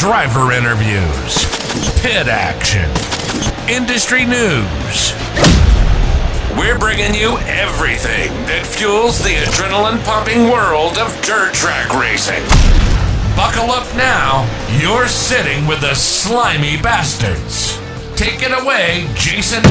driver interviews, pit action, industry news. We're bringing you everything that fuels the adrenaline-pumping world of dirt track racing. Buckle up now. You're sitting with the Slimy Bastards. Take it away, Jason.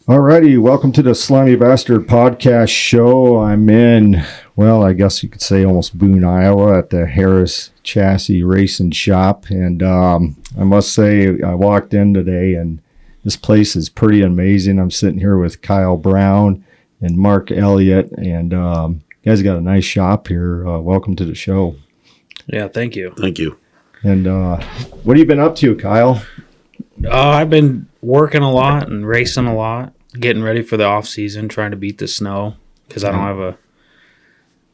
Alrighty, welcome to the Slimy Bastard podcast show. I'm in, well, I guess you could say almost Boone, Iowa at the Harris Chassis Racing Shop. And I must say, I walked in today and this place is pretty amazing. I'm sitting here with Kyle Brown and Mark Elliott, and you guys got a nice shop here. Welcome to the show. Yeah, thank you. Thank you. And what have you been up to, Kyle? I've been working a lot and racing a lot, getting ready for the off season, trying to beat the snow because I don't have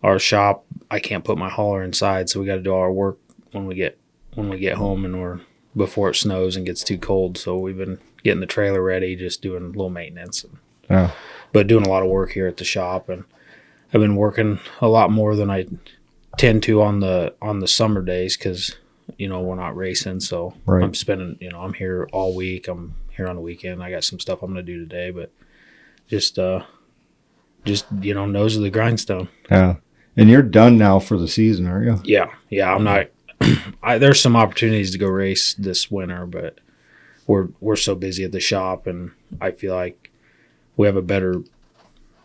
our shop. I can't put my hauler inside, so we got to do all our work when we get home and before it snows and gets too cold. So we've been getting the trailer ready, just doing a little maintenance, but doing a lot of work here at the shop. And I've been working a lot more than I tend to on the summer days because we're not racing. So right. I'm spending I'm here all week. I'm here on the weekend. I got some stuff I'm going to do today, but just nose of the grindstone. Yeah. And you're done now for the season, are you? Yeah. I'm not. There's some opportunities to go race this winter, but we're so busy at the shop, and I feel like we have a better.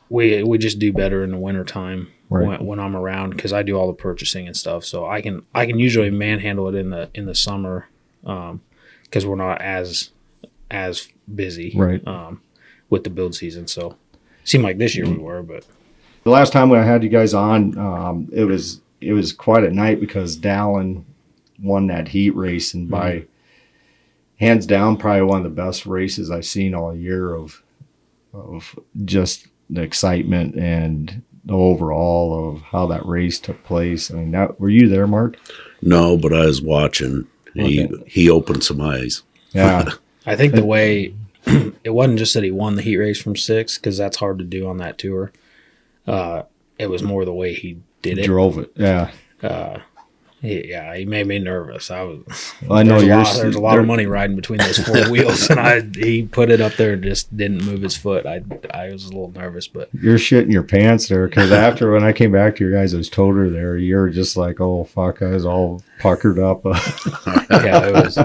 We just do better in the wintertime when I'm around because I do all the purchasing and stuff. So I can usually manhandle it in the summer because we're not as busy with the build season. So it seemed like this year we were, but the last time when I had you guys on, it was quite a night because Dallin won that heat race, and by hands down probably one of the best races I've seen all year of just the excitement and the overall of how that race took place. I mean, were you there, Mark? No, but I was watching. Okay. He opened some eyes. Yeah. I think the way it wasn't just that he won the heat race from 6, because that's hard to do on that tour. It was more the way he did it. Drove it. Yeah. He made me nervous. I know there's a lot of money riding between those 4 wheels, and he put it up there and just didn't move his foot. I was a little nervous, but you're shitting your pants there because after when I came back to your guys' toter there, you're just like, oh fuck, I was all puckered up. Yeah, it was.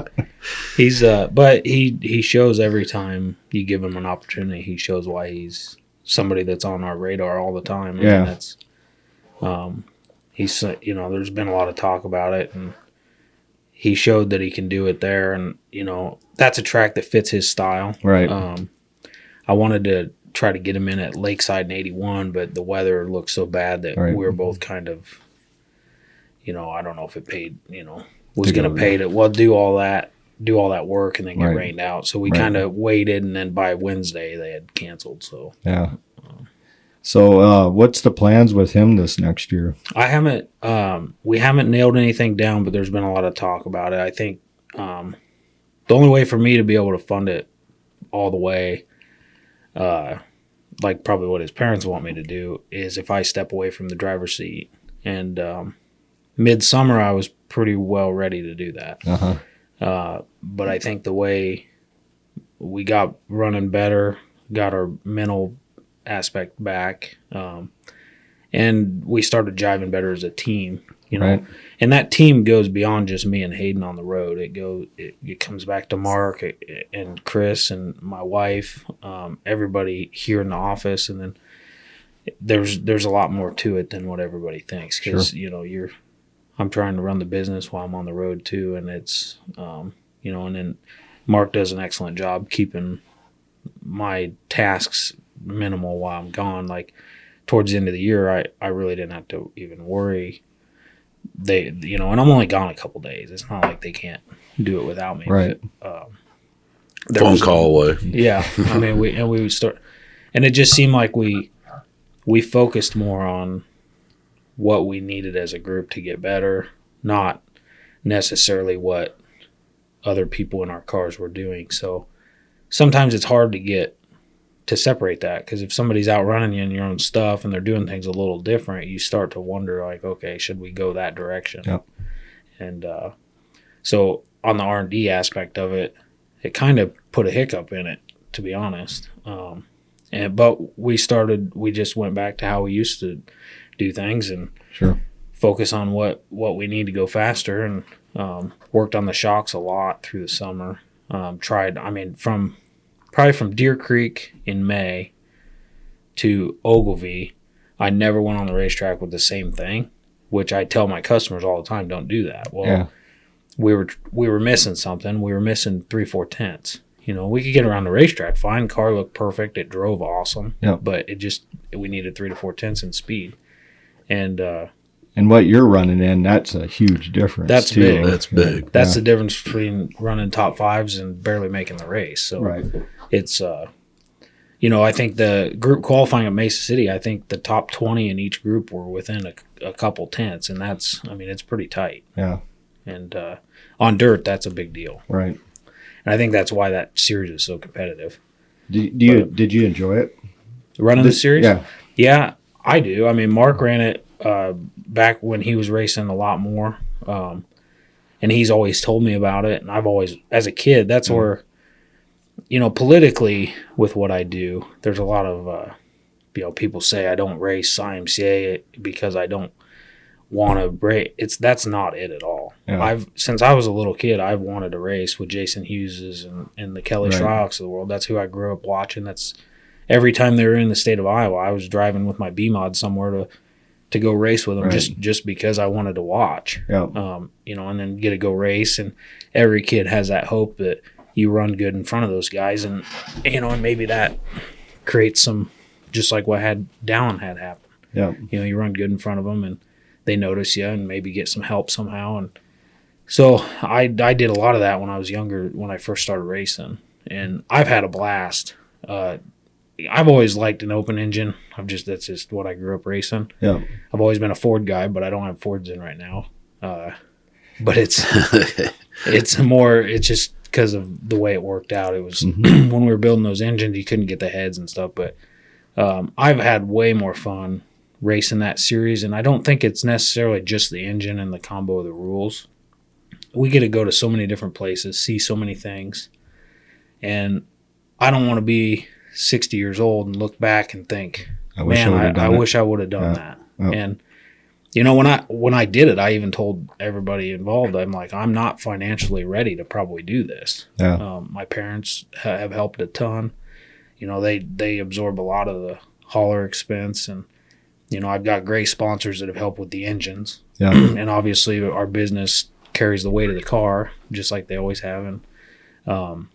He's but he shows every time you give him an opportunity. He shows why he's somebody that's on our radar all the time. Yeah, and that's he's there's been a lot of talk about it, and he showed that he can do it there, and that's a track that fits his style. Right. I wanted to try to get him in at Lakeside in 81, but the weather looked so bad that we were both kind of, I don't know if it paid, was going to pay to do all that work and then get rained out. So we kind of waited, and then by Wednesday they had canceled. So yeah. So what's the plans with him this next year? We haven't nailed anything down, but there's been a lot of talk about it. I think the only way for me to be able to fund it all the way, like probably what his parents want me to do, is if I step away from the driver's seat. And midsummer, I was pretty well ready to do that. But I think the way we got running better, got our mental aspect back, and we started jiving better as a team, and that team goes beyond just me and Hayden on the road. It comes back to Mark and Chris and my wife, everybody here in the office, and then there's a lot more to it than what everybody thinks, because I'm trying to run the business while I'm on the road too, and it's and then Mark does an excellent job keeping my tasks minimal while I'm gone. Like towards the end of the year, I really didn't have to even worry. And I'm only gone a couple days. It's not like they can't do it without me. Right. But, phone call away. Yeah. I mean, we would start, and it just seemed like we focused more on what we needed as a group to get better, not necessarily what other people in our cars were doing. So sometimes it's hard to separate that, because if somebody's outrunning you in your own stuff and they're doing things a little different, you start to wonder, like, okay, should we go that direction? Yep. And so on the R&D aspect of it, it kind of put a hiccup in it, to be honest. But we just went back to how we used to do things and Sure. focus on what we need to go faster, and worked on the shocks a lot through the summer. From Deer Creek in May to Ogilvie, I never went on the racetrack with the same thing, which I tell my customers all the time, don't do that. Well, Yeah. we were missing something. We were missing 3/4 tenths. We could get around the racetrack fine. Car looked perfect. It drove awesome. Yeah. But we needed 3 to 4 tenths in speed. And what you're running in, that's a huge difference. That's too. big. That's big. that's the difference between running top fives and barely making the race. So Right. it's, I think the group qualifying at Mesa City, I think the top 20 in each group were within a couple tenths. And it's pretty tight. Yeah. And on dirt, that's a big deal. Right. And I think that's why that series is so competitive. Did you enjoy it? Running the series? Yeah. Yeah, I do. I mean, Mark ran it back when he was racing a lot more. And he's always told me about it. And I've always, as a kid, that's where, politically with what I do, there's a lot of, people say I don't race IMCA because I don't want to race. That's not it at all. Yeah. Since I was a little kid, I've wanted to race with Jason Hughes and the Kelly Right. Shryoks of the world. That's who I grew up watching. That's every time they were in the state of Iowa, I was driving with my B-Mod somewhere to go race with them, Right. just because I wanted to watch. Yeah. And then get to go race. And every kid has that hope that you run good in front of those guys, and and maybe that creates some, just like what Dallin had happen. Yeah. You run good in front of them, and they notice you and maybe get some help somehow. And so I did a lot of that when I was younger, when I first started racing, and I've had a blast. I've always liked an open engine. That's just what I grew up racing. Yeah. I've always been a Ford guy, but I don't have Fords in right now. But it's just because of the way it worked out. It was when we were building those engines, you couldn't get the heads and stuff. But I've had way more fun racing that series, and I don't think it's necessarily just the engine and the combo of the rules. We get to go to so many different places, see so many things, and I don't want to be 60 years old and look back and think, I wish I would have done that. Oh. And when I did it, I even told everybody involved, I'm like, I'm not financially ready to probably do this. Yeah. My parents have helped a ton. They absorb a lot of the hauler expense, and I've got great sponsors that have helped with the engines. Yeah. And obviously our business carries the weight of the car, just like they always have. And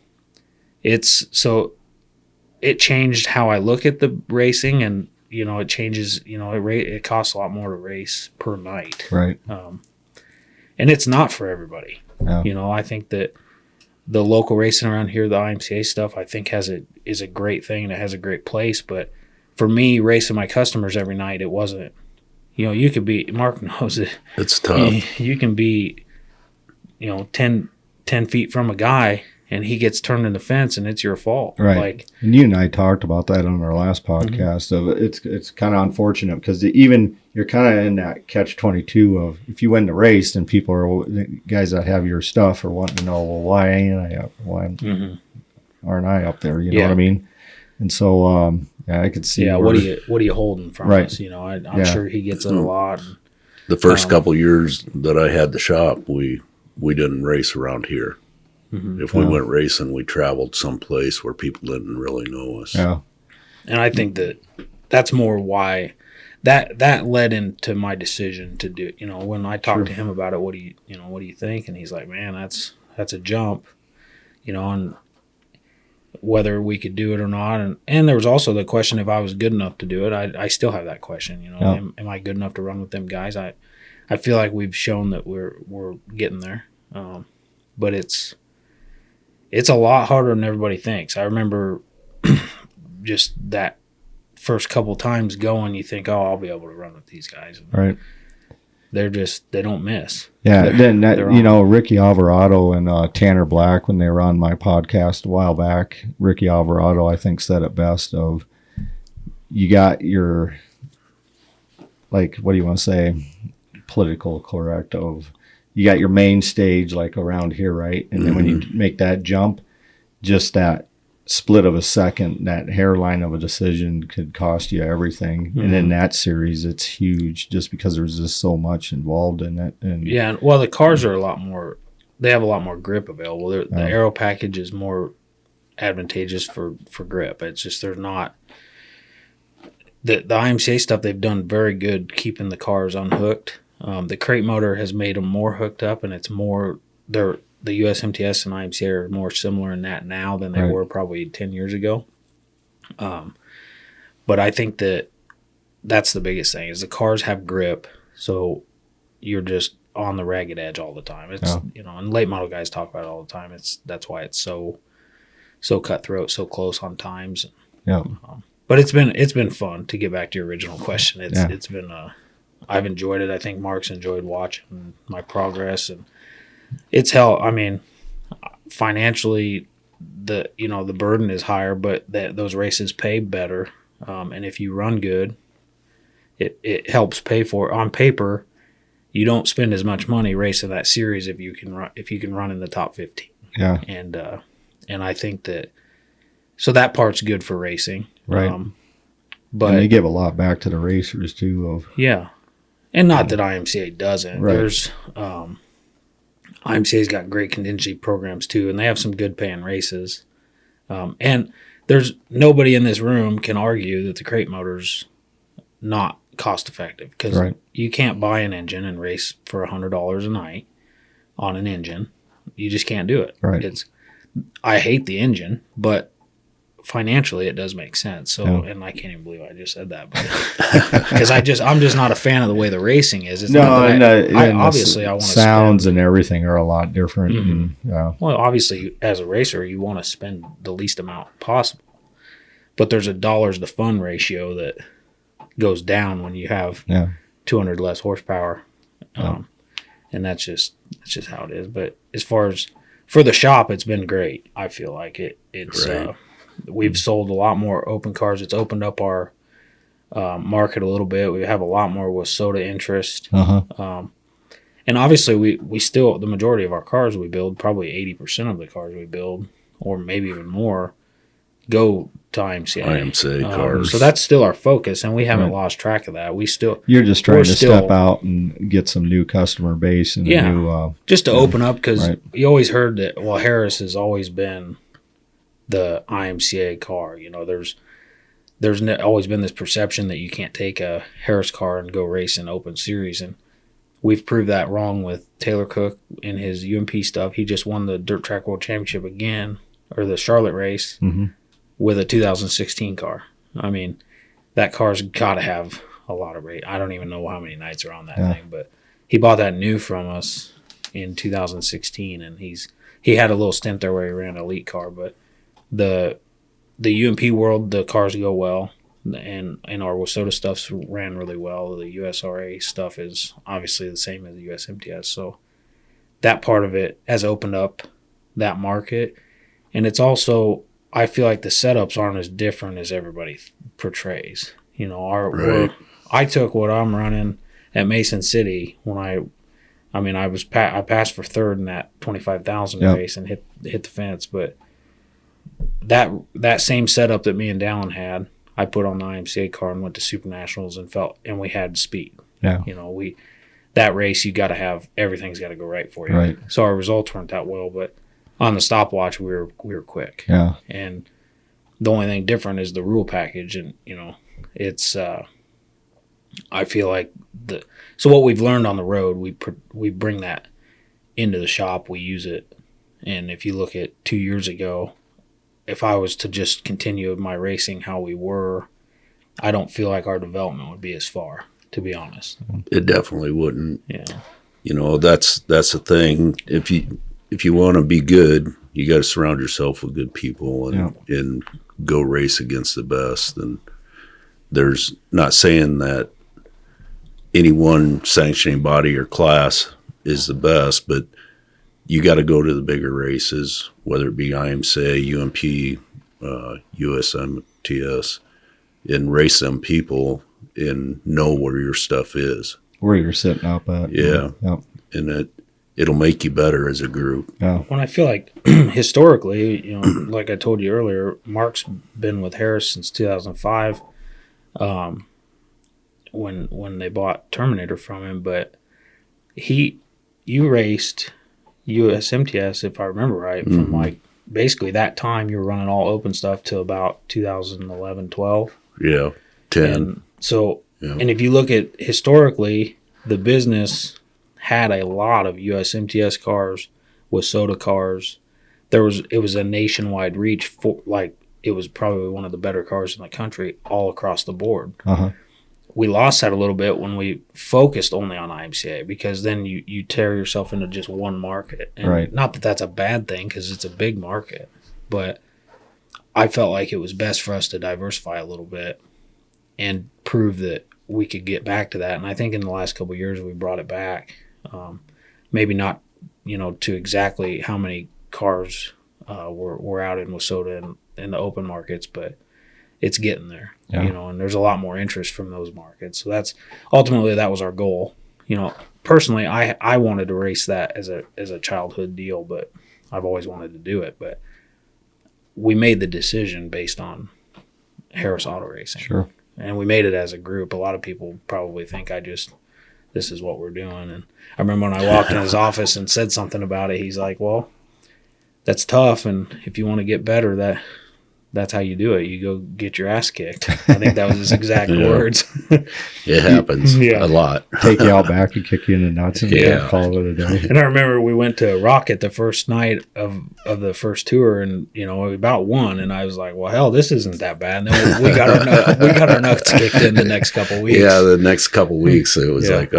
it changed how I look at the racing, and it changes. It costs a lot more to race per night, Right. and it's not for everybody. Yeah. I think that the local racing around here, the IMCA stuff, I think is a great thing, and it has a great place. But for me, racing my customers every night, it wasn't. You could be, Mark knows it. It's tough. You can be, 10 feet from a guy, and he gets turned in the fence, and it's your fault. Right. And you and I talked about that on our last podcast. Of it's kind of unfortunate because even you're kind of in that catch-22 of if you win the race, then people are the guys that have your stuff are wanting to know, well, why ain't I up? Why aren't I up there? You know what I mean? And so I could see. Yeah. What are you holding from Right. us? I'm sure he gets it a lot. The first couple years that I had the shop, we didn't race around here. If we went racing, we traveled someplace where people didn't really know us. Yeah. And I think that's more why that led into my decision to do. When I talked to him about it, what do you think? And he's like, man, that's a jump. And whether we could do it or not. And there was also the question if I was good enough to do it. I still have that question. Am I good enough to run with them guys? I feel like we've shown that we're getting there. But it's a lot harder than everybody thinks. I remember just that first couple times going, you think, oh, I'll be able to run with these guys. And Right. they don't miss. Yeah. Then Ricky Alvarado and Tanner Black, when they were on my podcast a while back, Ricky Alvarado, I think, said it best of you got your, like, what do you want to say, political correct of you got your main stage like around here, right? And then when you make that jump, just that split of a second, that hairline of a decision could cost you everything. And in that series, it's huge just because there's just so much involved in it. And yeah, well, the cars are they have a lot more grip available. The aero package is more advantageous for grip. It's just there's not the IMCA stuff. They've done very good keeping the cars unhooked. The crate motor has made them more hooked up, and it's more the USMTS and IMCA are more similar in that now than they were probably 10 years ago. But I think that's the biggest thing is the cars have grip, so you're just on the ragged edge all the time. It's and late model guys talk about it all the time. That's why it's so cutthroat, so close on times. Yeah. But it's been fun. To get back to your original question. It's been I've enjoyed it. I think Mark's enjoyed watching my progress, and it's hell. I mean, financially, the burden is higher, but those races pay better. And if you run good, it helps pay for it. On paper, you don't spend as much money racing that series if you can run in the top 15. Yeah. And I think so that part's good for racing. Right. But and they give a lot back to the racers too. Yeah. And not that IMCA doesn't. Right. There's IMCA's got great contingency programs too, and they have some good paying races. And there's nobody in this room can argue that the crate motor's not cost effective because you can't buy an engine and race for $100 a night on an engine. You just can't do it. Right. I hate the engine, but financially it does make sense. So, and I can't even believe I just said that, because I'm just not a fan of the way the racing is. It's obviously I want to sounds and everything are a lot different. Mm-hmm. And, well, obviously as a racer, you want to spend the least amount possible, but there's a dollars to fun ratio that goes down when you have 200 less horsepower. And that's just how it is. But as far as for the shop, it's been great. I feel like it's we've sold a lot more open cars. It's opened up our market a little bit. We have a lot more WISSOTA interest. And obviously we still, the majority of our cars we build, probably 80% of the cars we build, or maybe even more, go to IMCA cars. So that's still our focus, and we haven't lost track of that. You're just trying to step out and get some new customer base and a new, just to open up, because you always heard that. Well, Harris has always been the IMCA car. There's always been this perception that you can't take a Harris car and go race in open series, and we've proved that wrong with Taylor Cook in his UMP stuff. He just won the Dirt Track World Championship again, or the Charlotte race. With a 2016 car. I mean, that car's got to have a lot of rate. I don't even know how many nights are on that thing, but he bought that new from us in 2016, and he had a little stint there where he ran an elite car. But the UMP world, the cars go well, and our WISSOTA stuff ran really well. The USRA stuff is obviously the same as the USMTS, so that part of it has opened up that market, and it's also, I feel like the setups aren't as different as everybody portrays. I took what I'm running at Mason City when I passed for third in that 25,000 race and hit the fence, but that same setup that me and Dallin had, I put on the IMCA car and went to Super Nationals and we had speed. Yeah. That race, you got to have, everything's got to go right for you. Right. So our results weren't that well, but on the stopwatch, we were quick. Yeah. And the only thing different is the rule package, and it's I feel like so what we've learned on the road, we bring that into the shop, we use it, and if you look at 2 years ago, if I was to just continue my racing how we were, I don't feel like our development would be as far, to be honest. It definitely wouldn't. Yeah. That's the thing. If you want to be good, you got to surround yourself with good people and go race against the best. And there's not saying that any one sanctioning body or class is the best, but you got to go to the bigger races, whether it be IMCA, UMP, USMTS, and race them people and know where your stuff is. Where you're sitting up at. Yeah. Yep. And it'll make you better as a group. Yeah. When I feel like historically, you know, like I told you earlier, Mark's been with Harris since 2005, when they bought Terminator from him. But you raced USMTS, if I remember right, from like basically that time you were running all open stuff till about 2011, 12. Yeah, 10. And so, Yeah. and if you look at historically, the business had a lot of USMTS cars with soda cars. It was a nationwide reach for, like, it was probably one of the better cars in the country all across the board. We lost that a little bit when we focused only on IMCA, because then you tear yourself into just one market. And Right. not that that's a bad thing, because it's a big market, but I felt like it was best for us to diversify a little bit and prove that we could get back to that. And I think in the last couple of years we brought it back. Maybe not, you know, to exactly how many cars were out in Wausoda in the open markets, but it's getting there. Yeah. You know, and there's a lot more interest from those markets. So that was our goal. You know, personally, I wanted to race that as a childhood deal, but I've always wanted to do it. But we made the decision based on Harris Auto Racing. Sure. And we made it as a group. A lot of people probably think this is what we're doing. And I remember when I walked in his office and said something about it, he's like, well, that's tough. And if you want to get better, that's how you do it. You go get your ass kicked. I think that was his exact words. It happens Yeah. a lot. Take you out back and kick you in the nuts and call it a day. And I remember we went to Rocket the first night of the first tour, and you know, we about won, and I was like, well, hell, this isn't that bad. And then we got our nuts kicked in the next couple of weeks. Yeah, the next couple of weeks it was like,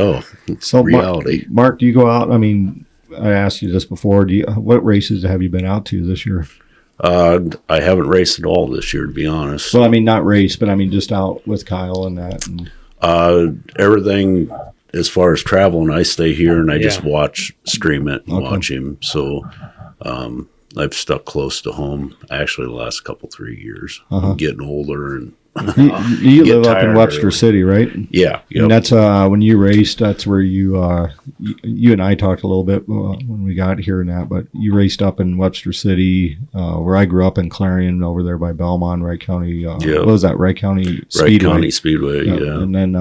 So reality. Mark, do you go out? I mean, I asked you this before. What races have you been out to this year? I haven't raced at all this year, to be honest. Well, I mean, not race, but I mean, just out with Kyle and that. And Everything as far as traveling, I stay here and I just stream it and watch him. So I've stuck close to home actually the last 3 years. I'm getting older and you live up in tired Webster early. City, right? Yeah. Yep. And that's when you raced. That's where you and I talked a little bit when we got here and that. But you raced up in Webster City, where I grew up in Clarion, over there by Belmont, Wright County. What was that? Wright County Speedway. Wright County Speedway. Yeah. And then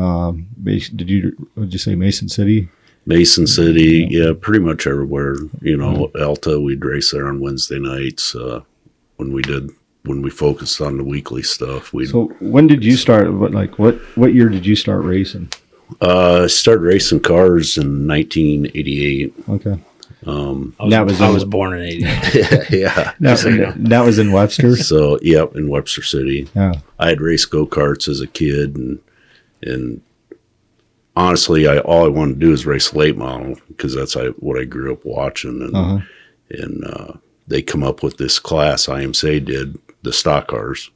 did you say Mason City? Mason City. Yeah, pretty much everywhere. You know, Alta. We'd race there on Wednesday nights when we focused on the weekly stuff. So when did you start? What year did you start racing? I started racing cars in 1988. Okay. I was born in 88. Yeah. That was in Webster. So, yep, in Webster City. Yeah. I had raced go-karts as a kid, and honestly, all I wanted to do is race late model because that's what I grew up watching. And they come up with this class, IMCA did, the stock cars.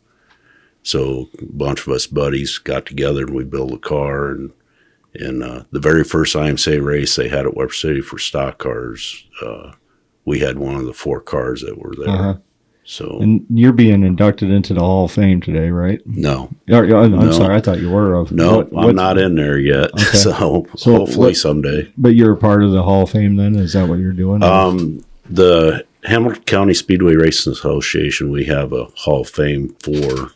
So a bunch of us buddies got together and we built a car. And the very first IMCA race they had at Webster City for stock cars, we had one of the 4 cars that were there. So, and you're being inducted into the Hall of Fame today, right? No. I'm sorry, I thought you were. No, I'm not in there yet. Okay. So hopefully someday. But you're a part of the Hall of Fame then? Is that what you're doing? The Hamilton County Speedway Racing Association, we have a Hall of Fame for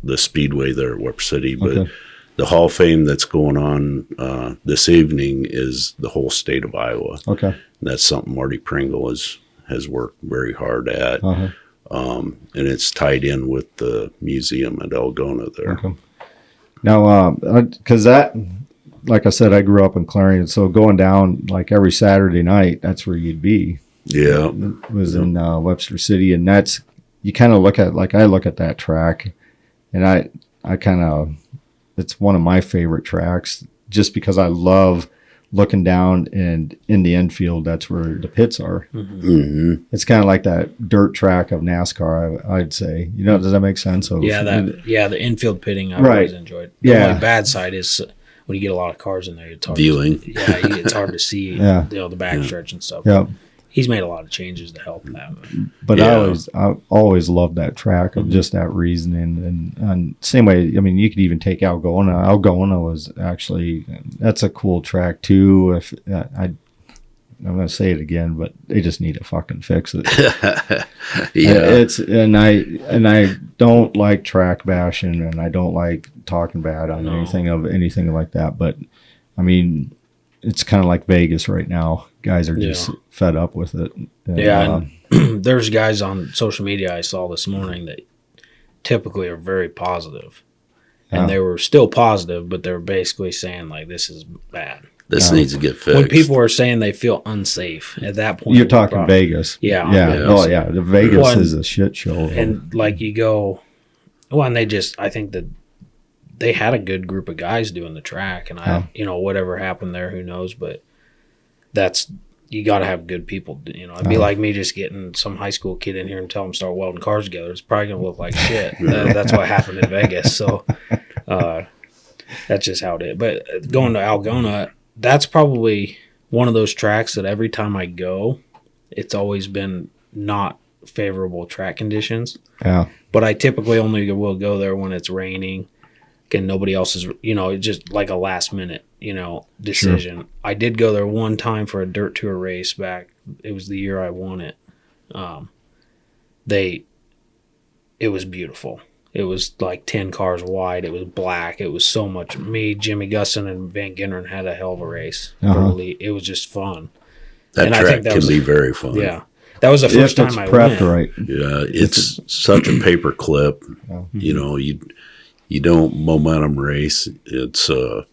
the Speedway there at Webster City. But the Hall of Fame that's going on this evening is the whole state of Iowa. Okay. And that's something Marty Pringle has worked very hard at. And it's tied in with the museum at Algona there. Okay. Now, because like I said, I grew up in Clarion, so going down like every Saturday night, that's where you'd be. Yeah. It was in Webster City, and that's, you kind of look at, like I look at that track, and I kind of, it's one of my favorite tracks just because I love looking down, and in the infield, that's where the pits are. It's kind of like that dirt track of NASCAR, I'd say. You know, does that make sense? The infield pitting I've always enjoyed. The only bad side is when you get a lot of cars in there, it's hard viewing. It's hard to see the backstretch and stuff. Yeah. He's made a lot of changes to help that. But I always loved that track of just that reasoning. And same way, I mean, you could even take Algona. Algona was actually, that's a cool track too. I'm going to say it again, but they just need to fucking fix it. Yeah. And I don't like track bashing, and I don't like talking bad on anything like that. But I mean, it's kind of like Vegas right now. Guys are just fed up with it. And, there's guys on social media I saw this morning that typically are very positive. And they were still positive, but they're basically saying, like, this is bad. This needs to get fixed. When people are saying they feel unsafe, at that point... You're talking Vegas. Yeah. Oh, yeah. The Vegas is a shit show. And, like, you go... Well, and I think that they had a good group of guys doing the track. And, whatever happened there, who knows? But you got to have good people. It'd be like me just getting some high school kid in here and tell him to start welding cars together. It's probably going to look like shit. That's what happened in Vegas. So that's just how it is. But going to Algona, that's probably one of those tracks that every time I go, it's always been not favorable track conditions. Yeah. But I typically only will go there when it's raining and nobody else is, just like a last minute, decision. Sure. I did go there one time for a dirt tour race back. It was the year I won it. It was beautiful. It was like 10 cars wide. It was black. It was so much. Me, Jimmy Gusson, and Van Genderen had a hell of a race. It was just fun. That track can be very fun. Yeah. That was the first time I went. Right. Yeah, it's such a paper clip. You don't momentum race. It's the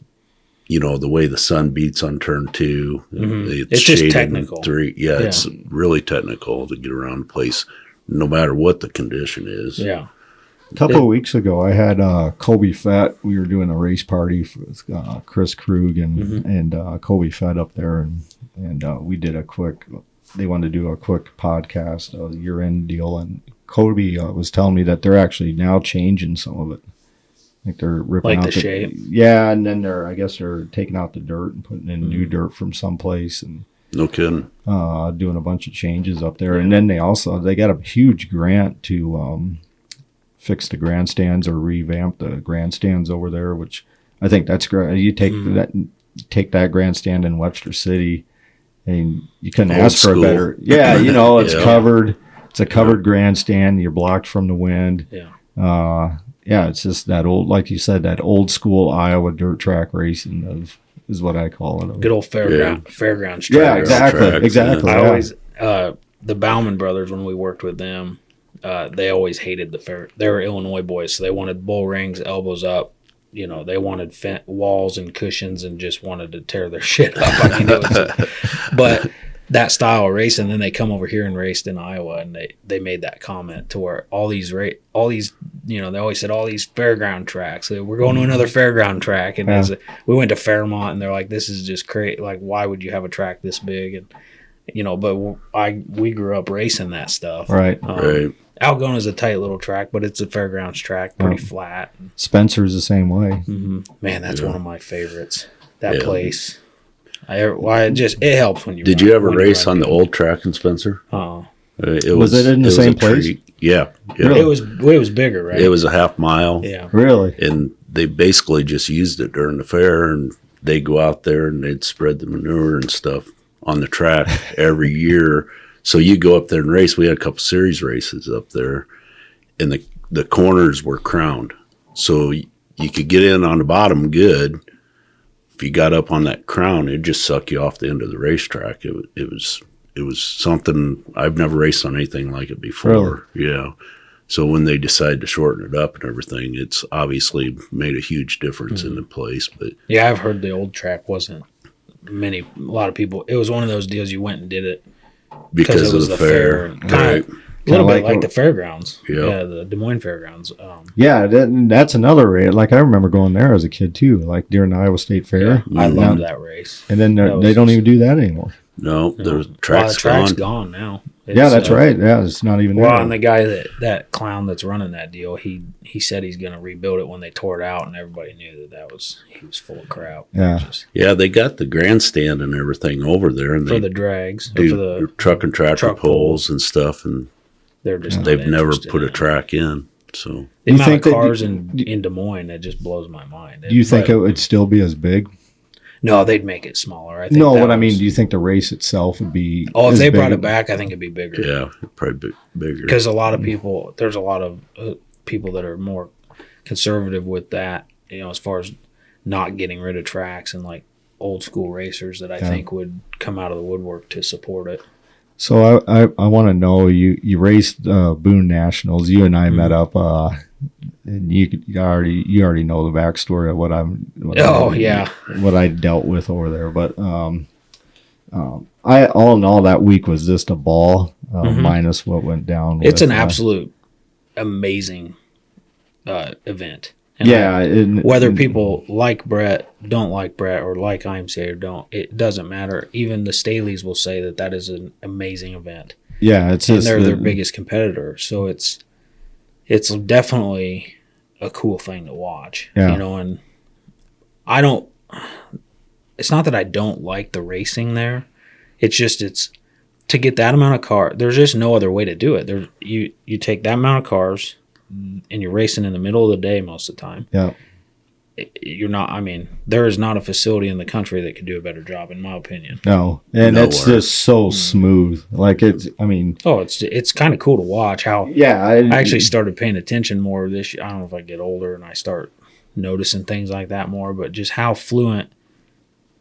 way the sun beats on turn 2. It's just technical. 3. Yeah, it's really technical to get around the place, no matter what the condition is. Yeah. A couple of weeks ago, I had Kobe Fett. We were doing a race party with Chris Krug and Kobe Fett up there, and we did they wanted to do a quick podcast, a year-end deal, and Kobe was telling me that they're actually now changing some of it. Like they're ripping out the shape. Yeah, and then I guess they're taking out the dirt and putting in new dirt from someplace, and no kidding. Doing a bunch of changes up there. And then they got a huge grant to fix the grandstands or revamp the grandstands over there, which I think that's great. You take that grandstand in Webster City, and you couldn't ask for a better. Yeah, it's covered. It's a covered grandstand. You're blocked from the wind. Yeah. It's just that old, like you said, that old school Iowa dirt track racing is what I call it. Good old fairgrounds track. Yeah, exactly. I always, the Bauman brothers, when we worked with them, they always hated the fair. They were Illinois boys, so they wanted bull rings, elbows up. They wanted walls and cushions and just wanted to tear their shit up. But that style of racing, then they come over here and raced in Iowa, and they made that comment to where all these they always said all these fairground tracks. We're going to another fairground track, and we went to Fairmont, and they're like, this is just crazy. Like, why would you have a track this big? And but we grew up racing that stuff. Right. Right. Algona's a tight little track, but it's a fairgrounds track, pretty flat. Spencer's the same way. Mm-hmm. Man, that's one of my favorites. That place. It helps when you. Did you ever race on the old track in Spencer? Oh, was it in the same place? Yeah. Really? It was bigger, right? It was a half mile. Yeah, really. And they basically just used it during the fair, and they'd go out there and they'd spread the manure and stuff on the track every year. So you go up there and race. We had a couple series races up there, and the corners were crowned, so you could get in on the bottom good. If you got up on that crown, it'd just suck you off the end of the racetrack. It was something I've never raced on anything like it before. Really? Yeah. So when they decided to shorten it up and everything, it's obviously made a huge difference in the place. But yeah, I've heard the old track wasn't a lot of people. It was one of those deals you went and did it because it was the fair. Right. A little bit like the fairgrounds. Yep. Yeah, the Des Moines fairgrounds. That's another race. Like I remember going there as a kid too, like during the Iowa State Fair. Yeah, I loved that race. And then they don't even do that anymore. No, the track's gone now. That's right. Yeah, it's not even there. Well, and the guy that clown that's running that deal, he said he's going to rebuild it when they tore it out, and everybody knew he was full of crap. Yeah, they got the grandstand and everything over there, and for the drags, do for the truck and tractor pulls and stuff, and they've never put a track in. So the amount of cars in Des Moines, it just blows my mind. Do you think it would still be as big? No, they'd make it smaller. I think. No, what I mean, do you think the race itself would be? Oh, if as they big brought as- it back, I think it'd be bigger. Yeah, probably bigger. Because a lot of people, there's a lot of people that are more conservative with that, as far as not getting rid of tracks, and like old school racers that I think would come out of the woodwork to support it. So I want to know, you raced Boone Nationals. You and I met up, and you already know the backstory of what I dealt with over there. But I all in all, that week was just a ball, minus what went down. It's an absolute amazing event. And whether people like Brett, don't like Brett, or like IMCA or don't, it doesn't matter. Even the Staleys will say that is an amazing event. Yeah, it's just they're their biggest competitor, so it's definitely a cool thing to watch. Yeah. And I don't. It's not that I don't like the racing there. It's just to get that amount of car. There's just no other way to do it. You take that amount of cars, and you're racing in the middle of the day most of the time. Yeah. You're not. I mean, there is not a facility in the country that could do a better job, in my opinion. No, and it's just so smooth. Like it's. I mean. Oh, it's kind of cool to watch how. Yeah, I actually started paying attention more this year. I don't know if I get older and I start noticing things like that more, but just how fluent.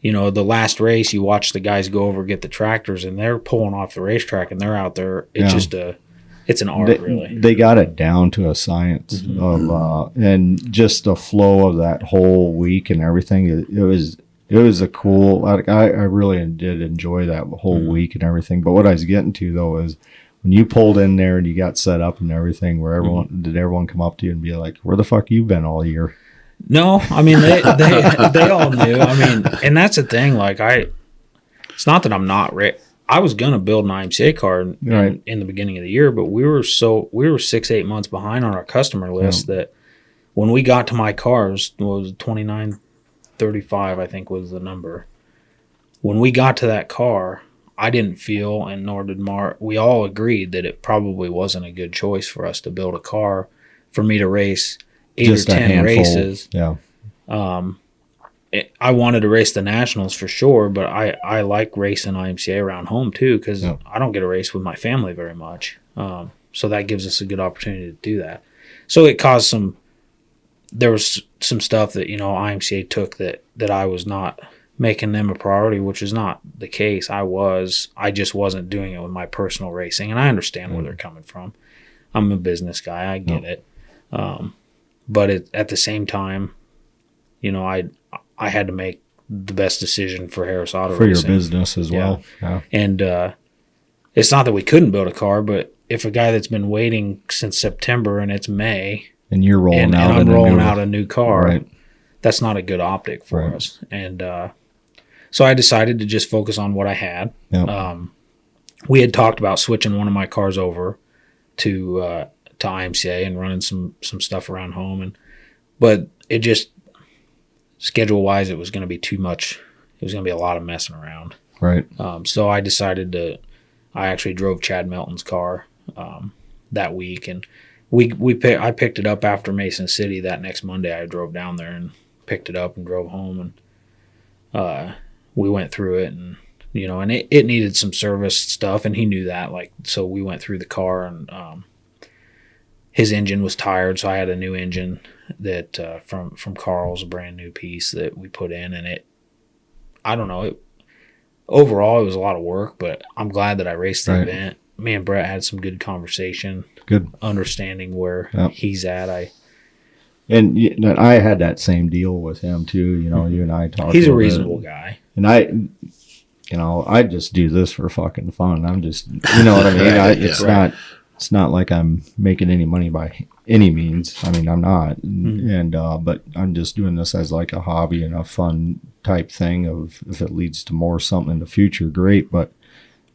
The last race, you watch the guys go over, get the tractors, and they're pulling off the racetrack, and they're out there. It's just it's an art, really. They got it down to a science of, and just the flow of that whole week and everything. It was a cool. I really did enjoy that whole week and everything. But what I was getting to though is when you pulled in there and you got set up and everything, where everyone come up to you and be like, "Where the fuck you been all year?" No, I mean they all knew. I mean, and that's the thing. Like it's not that I'm not I was gonna build an IMCA car in the beginning of the year, but we were 6-8 months behind on our customer list that when we got to my cars, what was it, 2935, I think was the number. When we got to that car, I didn't feel, and nor did Mark, we all agreed that it probably wasn't a good choice for us to build a car for me to race 8 or 10 races. Yeah. I wanted to race the Nationals for sure, but I like racing IMCA around home too, because I don't get to race with my family very much. So that gives us a good opportunity to do that. So it caused there was some stuff that, IMCA took that I was not making them a priority, which is not the case. I just wasn't doing it with my personal racing, and I understand where they're coming from. I'm a business guy. I get it. But at the same time, I had to make the best decision for Harris Auto for Racing. your business as well. Yeah. And it's not that we couldn't build a car, but if a guy that's been waiting since September and it's May, and you're rolling and out, I'm rolling out a new car, right. That's not a good optic for us. And so I decided to just focus on what I had. Yep. We had talked about switching one of my cars over to IMCA and running some stuff around home, but it just schedule wise it was going to be too much. It was going to be a lot of messing around. Right. So I decided I actually drove Chad Melton's car that week, and I picked it up after Mason City that next Monday. I drove down there and picked it up and drove home, and we went through it, and and it needed some service stuff, and he knew that. So we went through the car, and his engine was tired, so I had a new engine that from Carl's, a brand new piece that we put in, and overall it was a lot of work, but I'm glad that I raced the event. Me and Brett had some good conversation, good understanding where he's at. I had that same deal with him too. You and I talked. He's a reasonable guy, and I just do this for fucking fun. I'm just, what I mean. It's not like I'm making any money by any means. I mean, I'm not, but I'm just doing this as like a hobby and a fun type thing. Of if it leads to more something in the future, great. But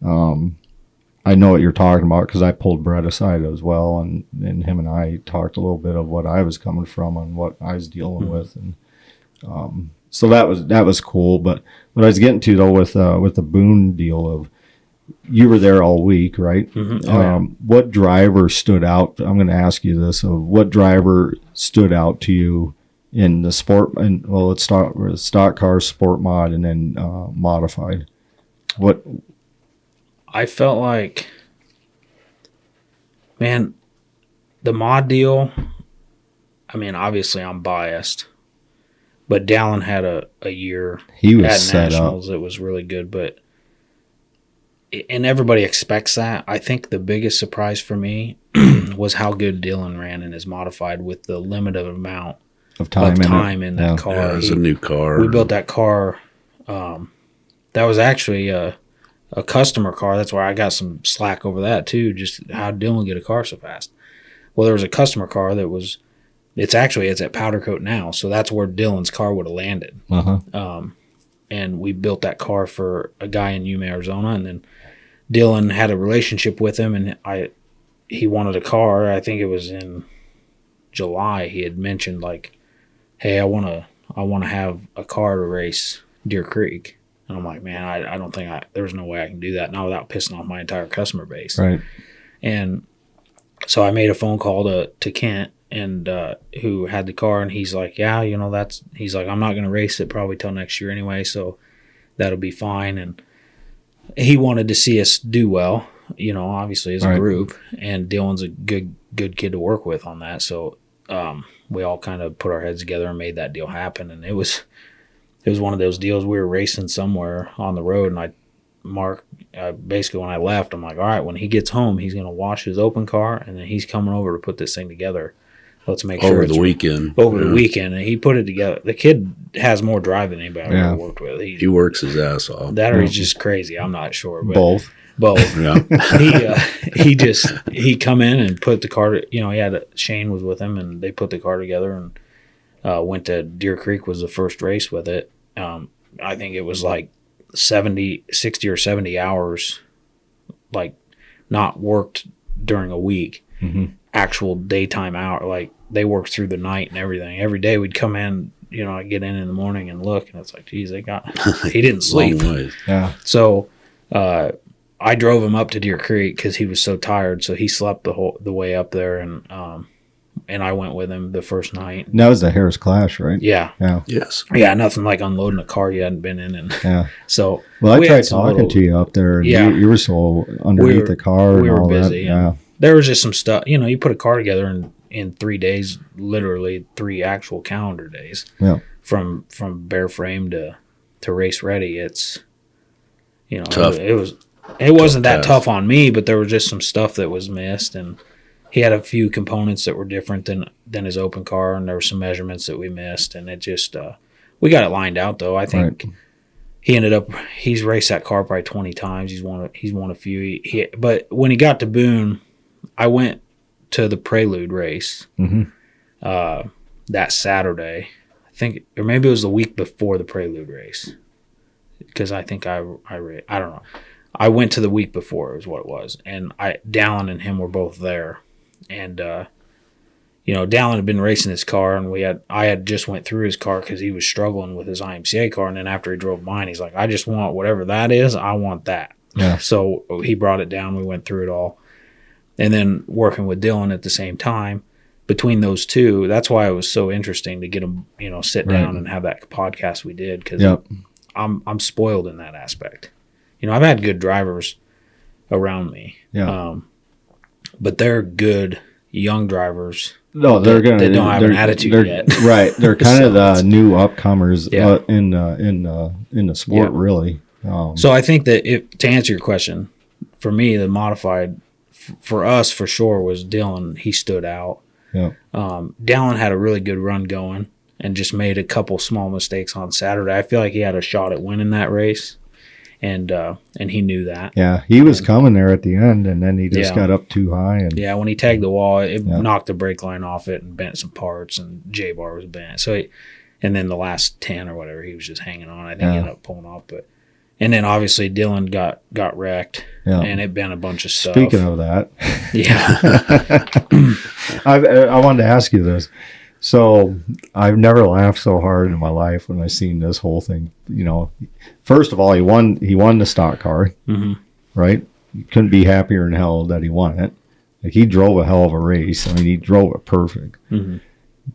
I know what you're talking about because I pulled Brett aside as well, and him and I talked a little bit of what I was coming from and what I was dealing with, and so that was cool. But what I was getting to though with the Boone deal of. You were there all week, right? Mm-hmm. What driver stood out? I'm going to ask you this: of what driver stood out to you in the sport, and well, let's start with stock cars, sport mod, and then modified. What I felt like, man, the mod deal, I mean, obviously I'm biased, but Dallin had a year he was at set Nationals up. that was really good, and everybody expects that. I think the biggest surprise for me was how good Dylan ran in his modified with the limited amount Of time in that car. Yeah, it was a new car. We built that car. That was actually a customer car. That's why I got some slack over that too. Just how Dylan get a car so fast. Well, there was a customer car that was. It's at Powder Coat now, so that's where Dylan's car would have landed. And we built that car for a guy in Yuma, Arizona, and then Dylan had a relationship with him, and he wanted a car. I think it was in July. He had mentioned like, "Hey, I want to have a car to race Deer Creek." And I'm like, "Man, I don't think there's no way I can do that, not without pissing off my entire customer base." Right. And so I made a phone call to Kent, and who had the car, and he's like, "Yeah, he's like, I'm not going to race it probably till next year anyway, so that'll be fine." And he wanted to see us do well, obviously as a group, and Dylan's a good kid to work with on that. So we all kind of put our heads together and made that deal happen. And it was one of those deals. We were racing somewhere on the road, and basically when I left, I'm like, all right, when he gets home, he's going to wash his open car, and then he's coming over to put this thing together. Let's make sure over the weekend. And he put it together. The kid has more drive than anybody I've ever worked with. He works his ass off. That or he's just crazy. I'm not sure. But Both. Yeah. He come in and put the car. Shane was with him, and they put the car together and went to Deer Creek. Was the first race with it. I think it was like 60 or 70 hours, like not worked during a week. Actual daytime hour, like they worked through the night and everything. Every day we'd come in, I'd get in the morning and look, and it's like, geez, he didn't sleep. Yeah. So I drove him up to Deer Creek because he was so tired. So he slept the way up there, and I went with him the first night. And that was the Harris Clash, right? Yeah. Yes. Yeah, nothing like unloading a car you hadn't been in. And yeah. So well, I tried talking to you up there, and you were so underneath the car. We and were all busy. That. Yeah. There was just some stuff, you put a car together in 3 days, literally 3 actual calendar days. Yeah. From bare frame to race ready. It's, tough. It wasn't that tough on me, but there was just some stuff that was missed, and he had a few components that were different than his open car, and there were some measurements that we missed, and it just we got it lined out though. I think he's raced that car probably 20 times. He's won a few. But when he got to Boone, I went to the Prelude race that Saturday. I think, or maybe it was the week before the Prelude race, because I think I don't know. I went to the week before is what it was, and Dallin and him were both there, and Dallin had been racing his car, and I had just went through his car because he was struggling with his IMCA car, and then after he drove mine, he's like, I just want whatever that is, I want that. Yeah. So he brought it down. We went through it all. And then working with Dylan at the same time, between those two, that's why it was so interesting to get them, sit down and have that podcast we did, because I'm spoiled in that aspect. I've had good drivers around me, but they're good young drivers. No, they don't have an attitude yet. Right, they're kind of the new upcomers in the sport, really. So I think that to answer your question, for me, the modified. For us, for sure, was Dylan. He stood out. Yeah. Dallin had a really good run going and just made a couple small mistakes on Saturday. I feel like he had a shot at winning that race, and he knew that. Yeah, he was coming there at the end, and then he just got up too high. And when he tagged the wall, it knocked the brake line off it and bent some parts, and J-bar was bent. So, and then the last 10 or whatever, he was just hanging on. I think he ended up pulling off, but. And then obviously Dylan got wrecked, and it been a bunch of stuff. Speaking of that, I wanted to ask you this. So I've never laughed so hard in my life when I seen this whole thing. First of all, he won the stock car, right? You couldn't be happier in hell that he won it. Like, he drove a hell of a race. I mean, he drove it perfect.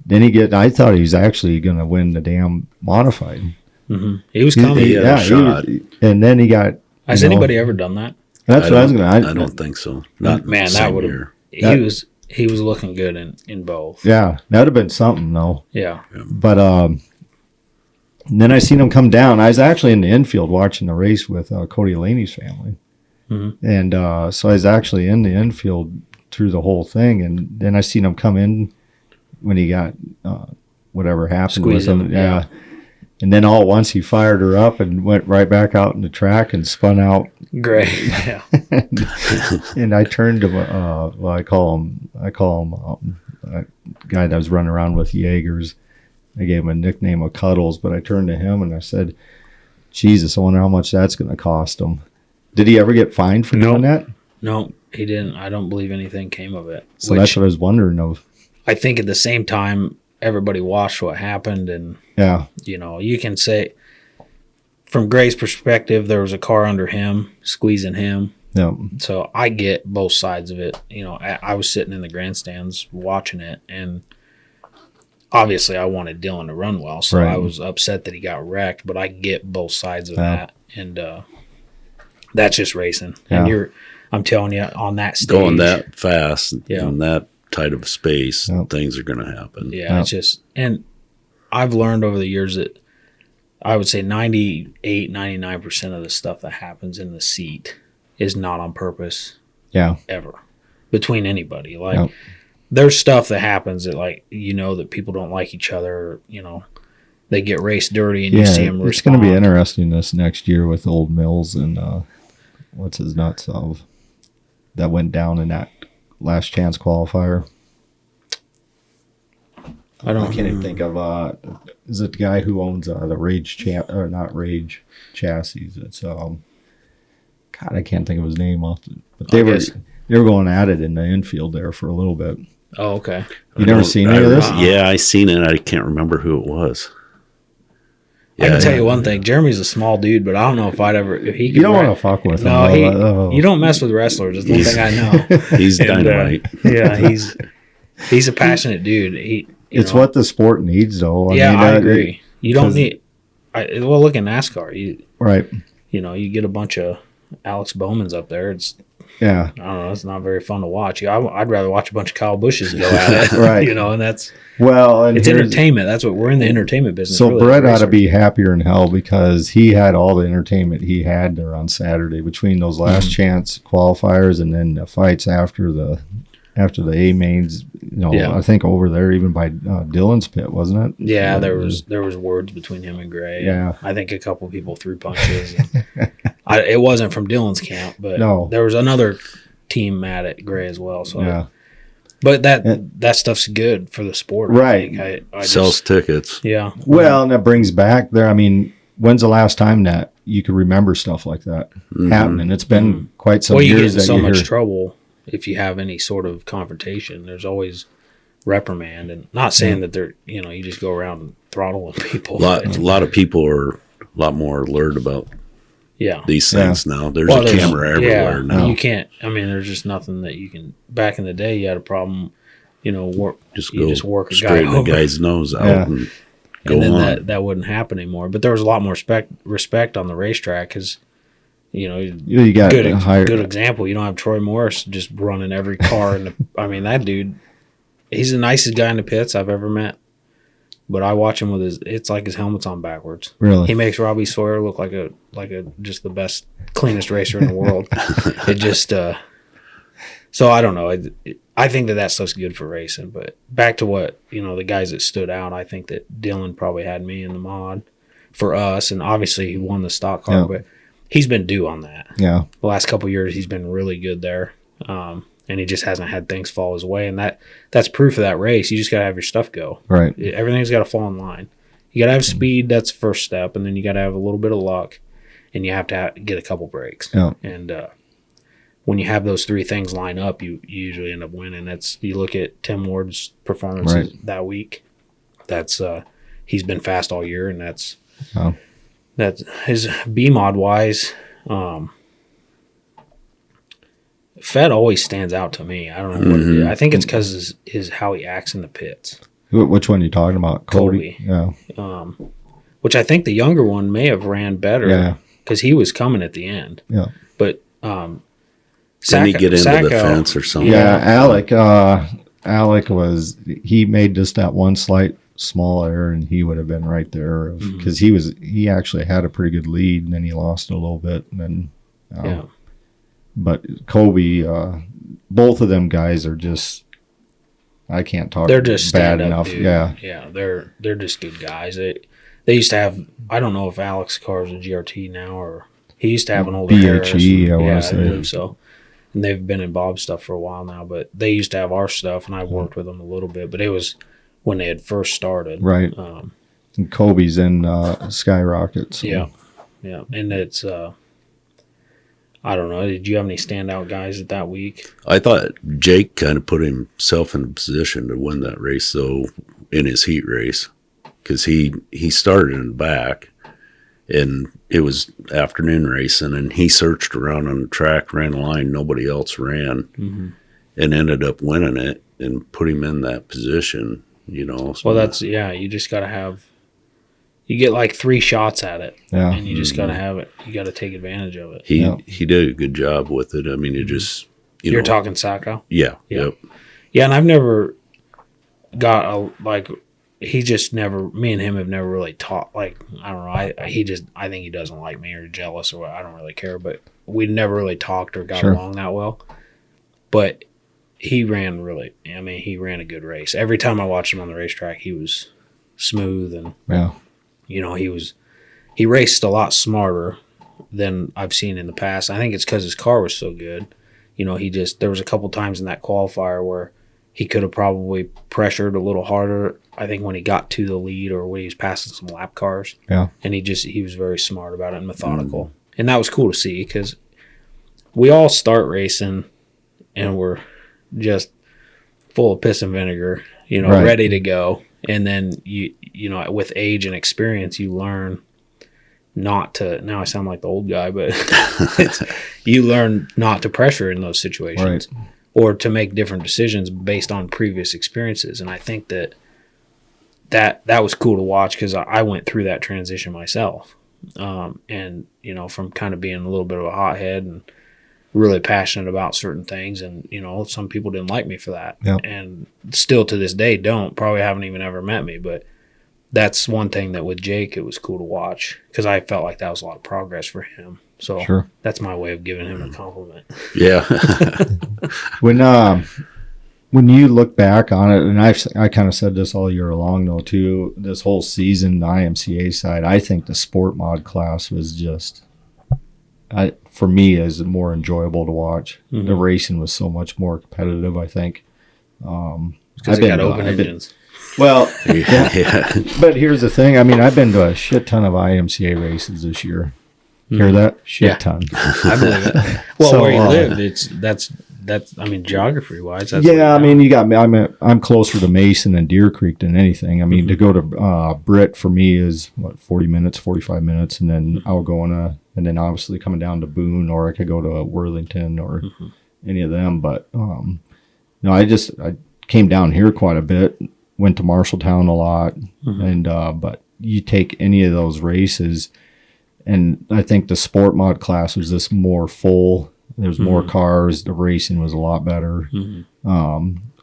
I thought he was actually going to win the damn modified. He was coming. He had a shot. And then he got. Has anybody ever done that? That's what I was going to. I don't think so. Not Man, that would have. He was looking good in both. Yeah, that would have been something though. Yeah. But then I seen him come down. I was actually in the infield watching the race with Cody Laney's family, and so I was actually in the infield through the whole thing. And then I seen him come in when he got whatever happened with him. Yeah. And then all at once he fired her up and went right back out in the track and spun out. Great. Yeah. And I turned to I call him a guy that was running around with Jaegers. I gave him a nickname of Cuddles, but I turned to him and I said, Jesus, I wonder how much that's going to cost him. Did he ever get fined for doing that? No, he didn't. I don't believe anything came of it. So that's what I was wondering of. I think at the same time, everybody watched what happened, and you can say from Gray's perspective, there was a car under him squeezing him. Yeah. So I get both sides of it. I was sitting in the grandstands watching it, and obviously I wanted Dylan to run well, so I was upset that he got wrecked. But I get both sides of that, and that's just racing. Yeah. And I'm telling you, on that stage, going that fast in that tight of space, things are going to happen. Yeah, it's just, and I've learned over the years that I would say 98, 99% of the stuff that happens in the seat is not on purpose. Yeah. Ever. Between anybody. Like, there's stuff that happens that, like, that people don't like each other, they get race dirty and you see them respond. It's going to be interesting this next year with Old Mills and what's his nuts of that went down in that last chance qualifier. I can't even think of is it the guy who owns the Rage or not Rage chassis? It's God, I can't think of his name but they were going at it in the infield there for a little bit. Oh, okay. You never seen any of this? Yeah, I seen it. I can't remember who it was. I can tell you one thing. Jeremy's a small dude, but I don't know if he could. You don't want to fuck with him. No, you don't mess with wrestlers. That's one thing I know. He's dynamite. He's a passionate dude. It's what the sport needs, though. I agree. You don't need. Look at NASCAR. You get a bunch of Alex Bowmans up there. I don't know. It's not very fun to watch. I'd rather watch a bunch of Kyle Bushes go at it. And that's it's entertainment. That's what we're in the entertainment business. So really, Brett ought to be happier in hell because he had all the entertainment he had there on Saturday between those last chance qualifiers and then the fights after the A mains. I think over there even by Dylan's pit, wasn't it? Yeah, there was words between him and Gray. Yeah, I think a couple people threw punches. It wasn't from Dylan's camp, but there was another team mad at Gray as well. So but that stuff's good for the sport, right? I sells tickets. Yeah. Well, and that brings back there. I mean, when's the last time that you could remember stuff like that happening? It's been quite some years. You get in so much trouble if you have any sort of confrontation. There's always reprimand, and not saying that they're you just go around throttling people. A lot of people are a lot more alert about these things now. There's a camera everywhere now. You can't. I mean, there's just nothing that you can. Back in the day, you had a problem. Just work a guy over. The guy's nose out and go and then on. That wouldn't happen anymore. But there was a lot more respect on the racetrack because. You got good example. You don't have Troy Morris just running every car. That dude, he's the nicest guy in the pits I've ever met. But I watch him with it's like his helmet's on backwards. Really? He makes Robbie Sawyer look like a just the best, cleanest racer in the world. It just, so I don't know. I think that stuff's good for racing. But back to what, the guys that stood out, I think that Dylan probably had me in the mod for us. And obviously he won the stock car, but he's been due on that. Yeah. The last couple of years, he's been really good there. And he just hasn't had things fall his way. And that's proof of that race. You just got to have your stuff go. Right. Everything's got to fall in line. You got to have speed. That's the first step. And then you got to have a little bit of luck. And you have to get a couple breaks. Yeah. And when you have those three things line up, you usually end up winning. You look at Tim Ward's performances that week. That's he's been fast all year. And that's his B-mod wise. Fed always stands out to me. I don't know what it is. I think it's because his how he acts in the pits. Which one are you talking about? Kobe. Yeah. Which I think the younger one may have ran better because he was coming at the end. Yeah. But didn't he get into the fence or something? Yeah, Alec he made just that one slight small error, and he would have been right there because he actually had a pretty good lead, and then he lost a little bit, and then but Kobe, both of them guys are just, I can't talk. They're just bad stand-up enough. dude. Yeah, they're just good guys. They used to have, I don't know if Alex's car is a GRT now, or he used to have an older BHE. I believe so. And they've been in Bob's stuff for a while now, but they used to have our stuff, and I worked with them a little bit, but it was when they had first started. Right. And Kobe's in Skyrocket. So. Yeah. And it's, I don't know. Did you have any standout guys at that week? I thought Jake kind of put himself in a position to win that race, though, in his heat race, because he started in the back, and it was afternoon racing, and he searched around on the track, ran a line nobody else ran, and ended up winning it and put him in that position, you know. Well, that's, you just got to have, you get like 3 shots at it, and you just got to have it. You got to take advantage of it. He did a good job with it. I mean, it just, You're talking Sacco? Yeah. Yep. Yeah, and I've never got he just never, me and him have never really talked, like, I don't know, I think he doesn't like me or jealous or what, I don't really care, but we never really talked or got along that well. But he ran a good race. Every time I watched him on the racetrack, he was smooth, and you know, he raced a lot smarter than I've seen in the past. I think it's because his car was so good. You know, there was a couple times in that qualifier where he could have probably pressured a little harder, I think, when he got to the lead or when he was passing some lap cars. Yeah. And he was very smart about it and methodical. And that was cool to see, because we all start racing and we're just full of piss and vinegar, you know, ready to go. And then, you know, with age and experience, you learn not to, now I sound like the old guy, but you learn not to pressure in those situations. Right. Or to make different decisions based on previous experiences. And I think that was cool to watch, because I went through that transition myself. And, you know, from kind of being a little bit of a hothead and really passionate about certain things. And, you know, some people didn't like me for that. Yep. And still to this day probably haven't even ever met me. But that's one thing that with Jake, it was cool to watch, because I felt like that was a lot of progress for him. So that's my way of giving him a compliment. Yeah. When you look back on it, and I kind of said this all year long, though, too, this whole season, the IMCA side, I think the sport mod class was just, for me, is more enjoyable to watch. The racing was so much more competitive, I think. Because it got open engines. Well, but here's the thing. I mean, I've been to a shit ton of IMCA races this year. Hear that? Shit ton. I believe it. Well, so, where you live, that's. I mean, geography wise. I mean, you got me. I'm closer to Mason and Deer Creek than anything. I mean, to go to Britt for me is 40 minutes, 45 minutes, and then I'll go and then obviously coming down to Boone, or I could go to Worthington or any of them. But no, I came down here quite a bit. Went to Marshalltown a lot, and but you take any of those races. And I think the sport mod class was just more full. There's more cars. The racing was a lot better.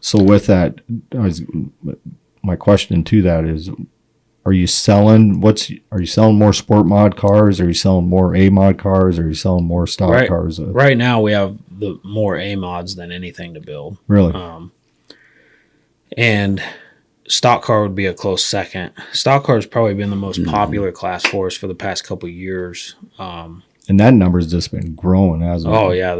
So with that, my question to that is, are you selling more sport mod cars? Are you selling more A mod cars? Are you selling more stock cars? Right now we have the more A mods than anything to build. Really? And stock car would be a close second. Stock car has probably been the most popular class for us for the past couple of years. And that number's just been growing, hasn't it? Oh, yeah.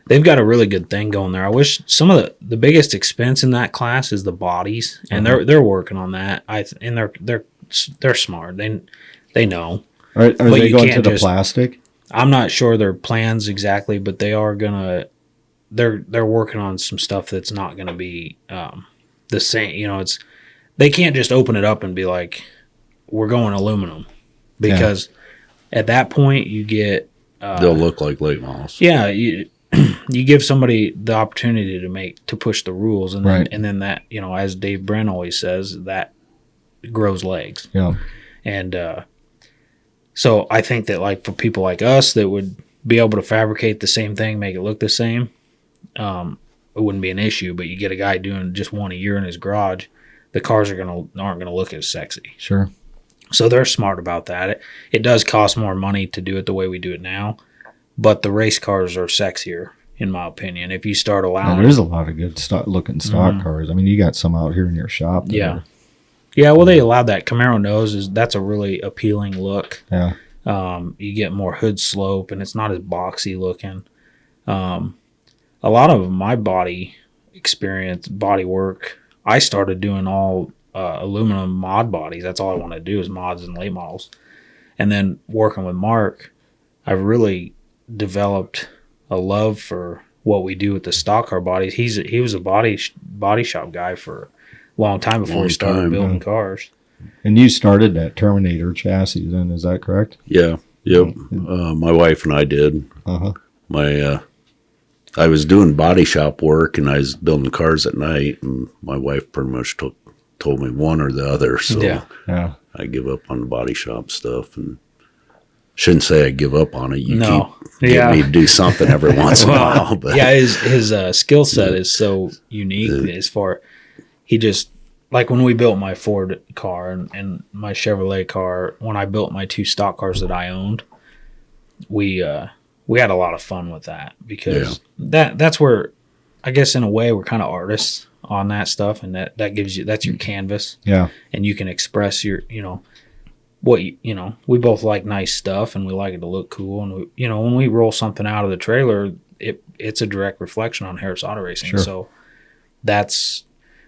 They've got a really good thing going there. I wish some of the biggest expense in that class is the bodies, and they're working on that. And they're smart. They know. Are they going to the plastic? I'm not sure their plans exactly, but they are they're working on some stuff that's not gonna be the same. You know, they can't just open it up and be like, we're going aluminum, because at that point you get they'll look like late models. Yeah, you give somebody the opportunity to push the rules, and then, Right. and then that, as Dave Brent always says, that grows legs. Yeah. And so I think that, like, for people like us that would be able to fabricate the same thing, make it look the same, it wouldn't be an issue. But you get a guy doing just one a year in his garage, the cars aren't gonna look as sexy. Sure. So they're smart about that. It does cost more money to do it the way we do it now, but the race cars are sexier, in my opinion. If you start allowing, There's a lot of good looking stock cars. I mean, you got some out here in your shop. Yeah. Yeah, well, they allowed that. Camaro knows that's a really appealing look. Yeah. You get more hood slope, and it's not as boxy looking. A lot of my body work, I started doing all aluminum mod bodies. That's all I want to do is mods and late models. And then working with Mark, I've really developed a love for what we do with the stock car bodies. He was a body shop guy for a long time before he started building cars. And you started that Terminator chassis then, is that correct? Yeah. Yep. My wife and I did. Uh-huh. I was doing body shop work and I was building cars at night, and my wife pretty much told me one or the other. So Yeah. I give up on the body shop stuff, and shouldn't say I give up on it. You keep getting me to do something every once in a while. But yeah, his skill set is so unique as far, he just, like when we built my Ford car and my Chevrolet car, when I built my two stock cars that I owned, we had a lot of fun with that, because that's where, I guess in a way, we're kind of artists on that stuff, and that gives you, that's your canvas. Yeah. And you can express your, what we both like nice stuff, and we like it to look cool, and when we roll something out of the trailer, it's a direct reflection on Harris Auto Racing. Sure. So that's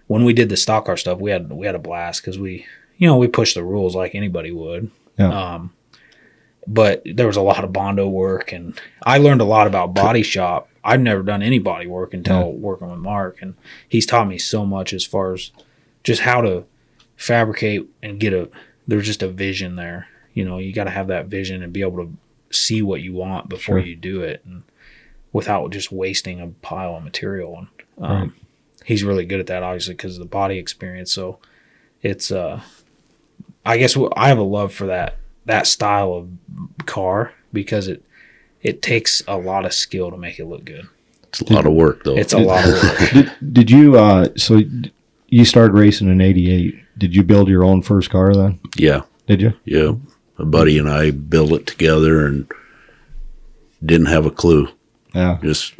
when we did the stock car stuff, we had a blast, because we pushed the rules like anybody would. Yeah. But there was a lot of Bondo work, and I learned a lot about body shop. I've never done any body work until working with Mark, and he's taught me so much as far as just how to fabricate and there's just a vision there. You got to have that vision and be able to see what you want before you do it, and without just wasting a pile of material. And he's really good at that, obviously, because of the body experience. So it's, I guess I have a love for that style of car, because it takes a lot of skill to make it look good. it's a lot of work, though. It's a lot of work. Did you, so you started racing in 88. Did you build your own first car then? Yeah. Did you? Yeah. A buddy and I built it together and didn't have a clue. Yeah. Just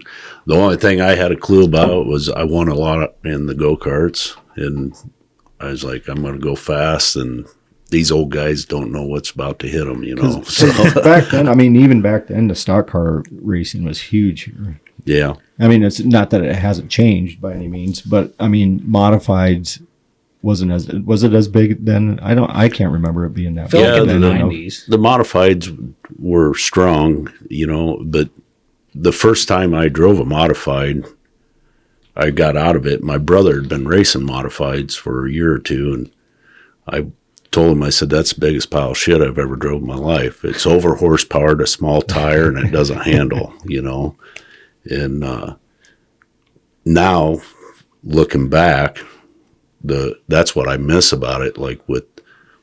the only thing I had a clue about was I won a lot in the go-karts, and I was like, I'm going to go fast, and these old guys don't know what's about to hit them, So Back then, even back then, the stock car racing was huge here. yeah. It's not that it hasn't changed by any means, but modifieds was it as big then? I can't remember it being that Felt big. like in the then. 90s. The modifieds were strong, but the first time I drove a modified, I got out of it. My brother had been racing modifieds for a year or two, and I told him, I said, that's the biggest pile of shit I've ever drove in my life. It's over horsepowered, a small tire, and it doesn't handle, And now, looking back, that's what I miss about it. Like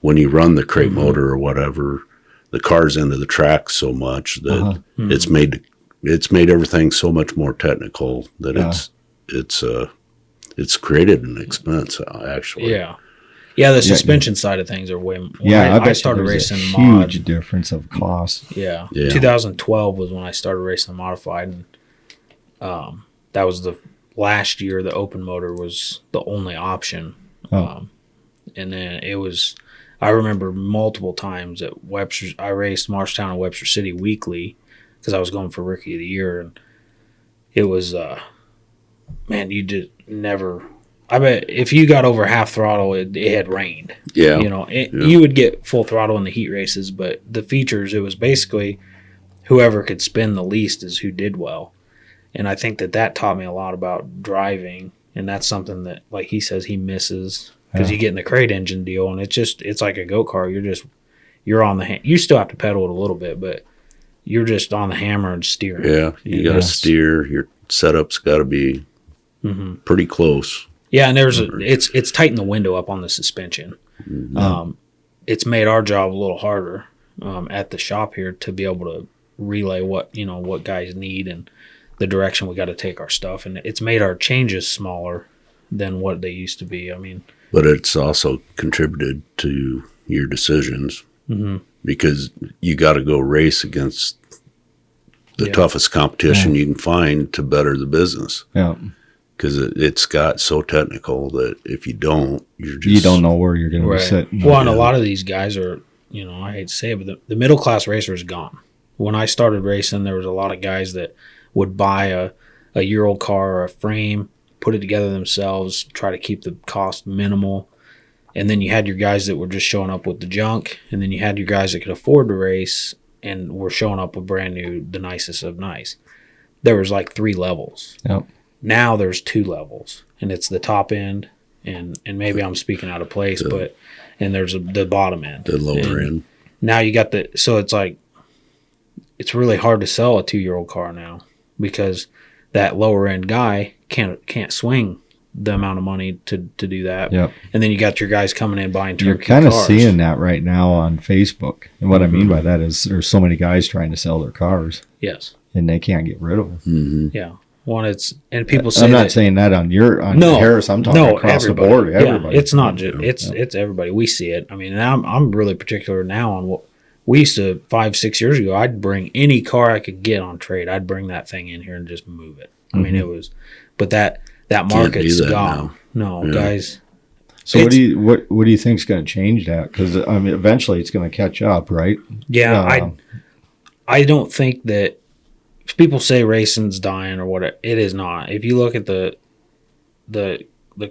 when you run the crate motor or whatever, the car's into the track so much that it's made everything so much more technical that it's created an expense, actually. Yeah. Yeah, the suspension side of things are way more. I started racing a mod. huge difference of cost. Yeah. Yeah. 2012 was when I started racing modified, and that was the last year the open motor was the only option. And then I remember multiple times at Webster, I raced Marshtown and Webster City weekly because I was going for Rookie of the Year, and it was, you did never. I bet if you got over half throttle, it had rained. Yeah. You would get full throttle in the heat races, but the features, it was basically whoever could spin the least is who did well. And I think that taught me a lot about driving, and that's something that, like he says, he misses because you get in the crate engine deal, and it's like a go-kart. You're on the you still have to pedal it a little bit, but you're just on the hammer and steering. Yeah, you got to steer. setup's got to be pretty close. Yeah, and it's tightened the window up on the suspension. It's made our job a little harder at the shop here to be able to relay what guys need and the direction we got to take our stuff, and it's made our changes smaller than what they used to be. I mean, but it's also contributed to your decisions because you got to go race against the toughest competition you can find to better the business. Yeah. Because it's got so technical that if you don't, you don't know where you're going to be sitting. Well, and a lot of these guys are, I hate to say it, but the middle class racer is gone. When I started racing, there was a lot of guys that would buy a year-old car or a frame, put it together themselves, try to keep the cost minimal. And then you had your guys that were just showing up with the junk, and then you had your guys that could afford to race and were showing up with brand new, the nicest of nice. There was like 3 levels. Yep. Now there's 2 levels, and it's the top end, and maybe I'm speaking out of place, and there's the bottom end, the lower end. Now you got so it's like it's really hard to sell a 2-year-old car now because that lower end guy can't swing the amount of money to do that. Yep. And then you got your guys coming in buying turnkey You're kind of cars. seeing that right now on Facebook, and what I mean by that is there's so many guys trying to sell their cars. Yes. And they can't get rid of them. Mm-hmm. Yeah. One, and people say I'm not saying that on Harris. I'm talking across the board. Everybody. Yeah, it's not just it's everybody. We see it. I mean, and I'm really particular now on what we used to 5-6 years ago. I'd bring any car I could get on trade. I'd bring that thing in here and just move it. I mean, it was, but that market's gone. No, guys. So what do you think is going to change that? Because I mean, eventually it's going to catch up, right? Yeah, I don't think that. People say racing's dying or whatever. It is not. If you look at the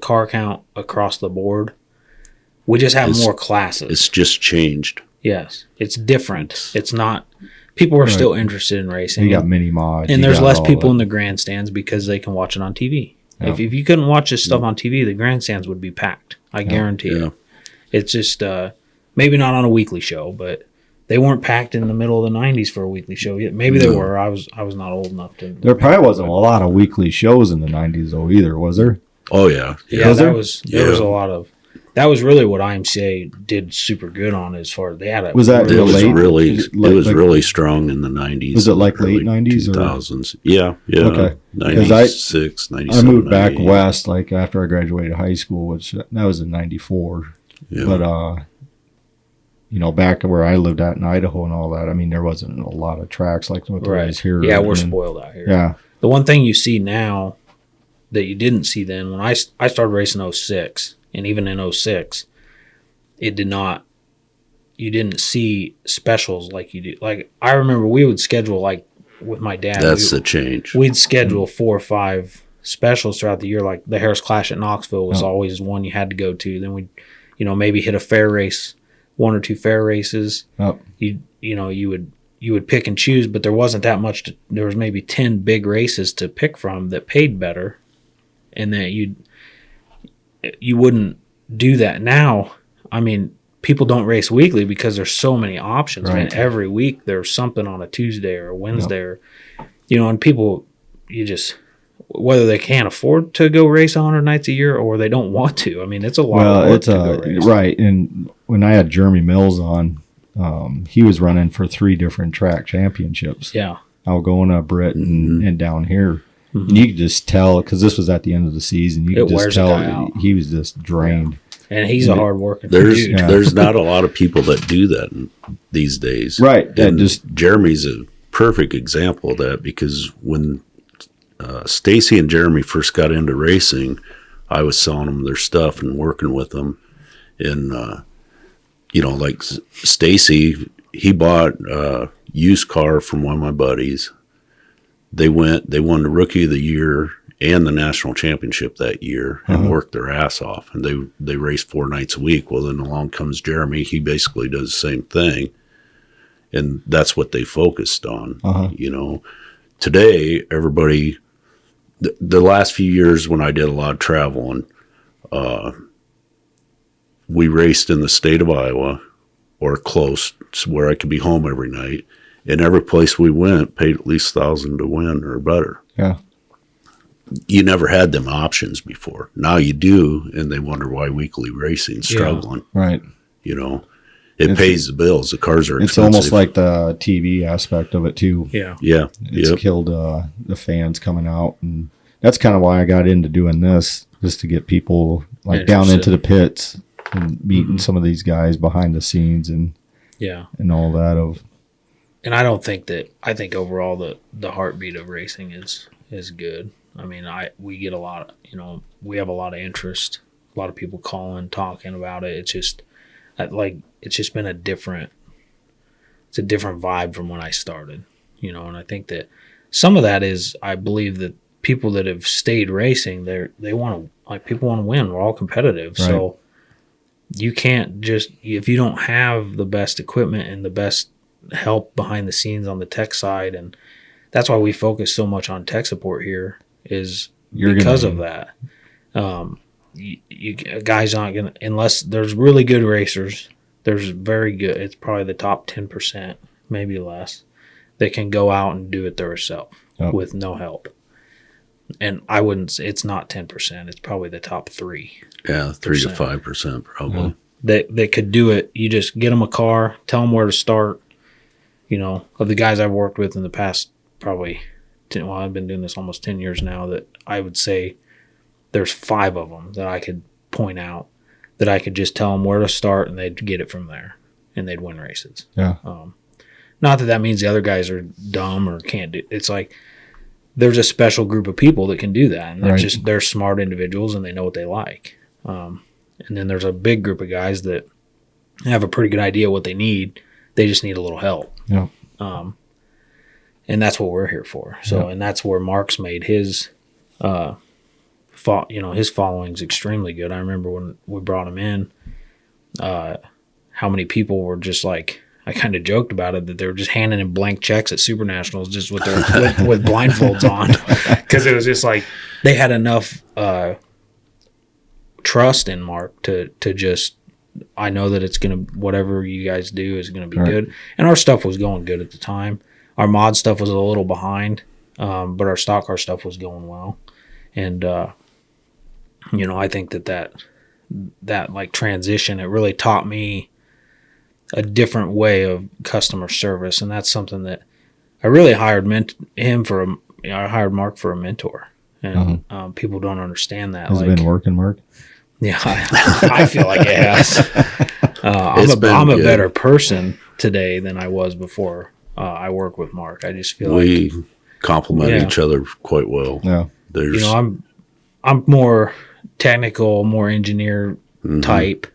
car count across the board, we just have more classes. It's just changed. Yes, it's different. It's not. People are still interested in racing. You got mini mods, and there's less people in the grandstands because they can watch it on TV. Yeah. If you couldn't watch this stuff on TV, the grandstands would be packed. I guarantee you. It's just maybe not on a weekly show, but. They weren't packed in the middle of the 90s for a weekly show yet. Maybe they were. I was not old enough to. There probably wasn't a lot of weekly shows in the 90s though either, was there? Oh yeah. Yeah, there was a lot of. That was really what IMCA did super good on as far as they had it. Was that it was really strong in the 90s. Was it like late 90s 2000s? Yeah. Okay. 96, 97. I moved back west like after I graduated high school, which that was in 94. Yeah. But back where I lived at in Idaho and all that, I mean, there wasn't a lot of tracks like what there is here. Yeah, we're spoiled out here. Yeah. The one thing you see now that you didn't see then, when I started racing in 06, and even in 06, you didn't see specials like you do. Like, I remember we would schedule, like, with my dad. That's the change. We'd schedule 4 or 5 specials throughout the year. Like, the Harris Clash at Knoxville was always one you had to go to. Then we'd, maybe hit a fair race. 1 or 2 fair races. Oh. You would pick and choose, but there wasn't that much. There was maybe 10 big races to pick from that paid better, and that you wouldn't do that now. I mean, people don't race weekly because there's so many options. Right. Man, every week there's something on a Tuesday or a Wednesday, or and people whether they can't afford to go race 100 nights a year or they don't want to. I mean, it's a lot of work to go race. Right. And when I had Jeremy Mills on, he was running for 3 different track championships. Yeah. Algona, Britt, and down here. Mm-hmm. And you could just tell, because this was at the end of the season, you could just tell he was just drained. Yeah. And he's a hard worker. There's not a lot of people that do that these days. Right. And Jeremy's a perfect example of that, because when Stacy and Jeremy first got into racing, I was selling them their stuff and working with them. And, like Stacy, he bought a used car from one of my buddies. They won the Rookie of the Year and the National Championship that year and worked their ass off. And they raced 4 nights a week. Well, then along comes Jeremy. He basically does the same thing. And that's what they focused on. Today, everybody... The last few years when I did a lot of traveling, we raced in the state of Iowa or close to where I could be home every night. And every place we went paid at least $1,000 to win or better. Yeah. you never had them options before. Now you do, and they wonder why weekly racing's struggling. Right. You know, it pays the bills. The cars are expensive. It's almost like the TV aspect of it too. Yeah. Yeah. It's killed the fans coming out, and that's kind of why I got into doing this, just to get people like down into the pits and meeting some of these guys behind the scenes and all that of. And I think overall the heartbeat of racing is good. I mean, we get a lot of, we have a lot of interest, a lot of people calling, talking about it. It's just it's just been a different vibe from when I started, and I think that some of that is, I believe that people that have stayed racing, they want to, people want to win. We're all competitive. Right. So you can't just, if you don't have the best equipment and the best help behind the scenes on the tech side, and that's why we focus so much on tech support here, is because of that. You guys aren't gonna, unless there's really good racers. There's very good. It's probably the top 10%, maybe less, that can go out and do it themselves with no help. And I wouldn't say it's not 10%. It's probably the top 3. Yeah, 3 to 5% probably. That could do it. You just get them a car, tell them where to start. Of the guys I've worked with in the past, probably, I've been doing this almost 10 years now, that I would say there's 5 of them that I could point out, that I could just tell them where to start and they'd get it from there and they'd win races. Yeah. Not that means the other guys are dumb or can't do. It's like there's a special group of people that can do that, and they're smart individuals and they know what they like. And then there's a big group of guys that have a pretty good idea what they need. They just need a little help. Yeah. And that's what we're here for. So, and that's where Mark's made his, his following's extremely good. I remember when we brought him in, how many people were just like, I kind of joked about it, that they were just handing him blank checks at Super Nationals just with their with blindfolds on, because it was just like they had enough trust in Mark to just, I know that it's gonna, whatever you guys do is gonna be good. And our stuff was going good at the time. Our mod stuff was a little behind, but our stock car stuff was going well. And I think that like transition, it really taught me a different way of customer service, and that's something that I really hired I hired Mark for a mentor, and people don't understand that. Has it been working, Mark? Yeah, I feel like it has. I'm a better person today than I was before I work with Mark. I just feel we complement each other quite well. Yeah, there's I'm more technical, more engineer type.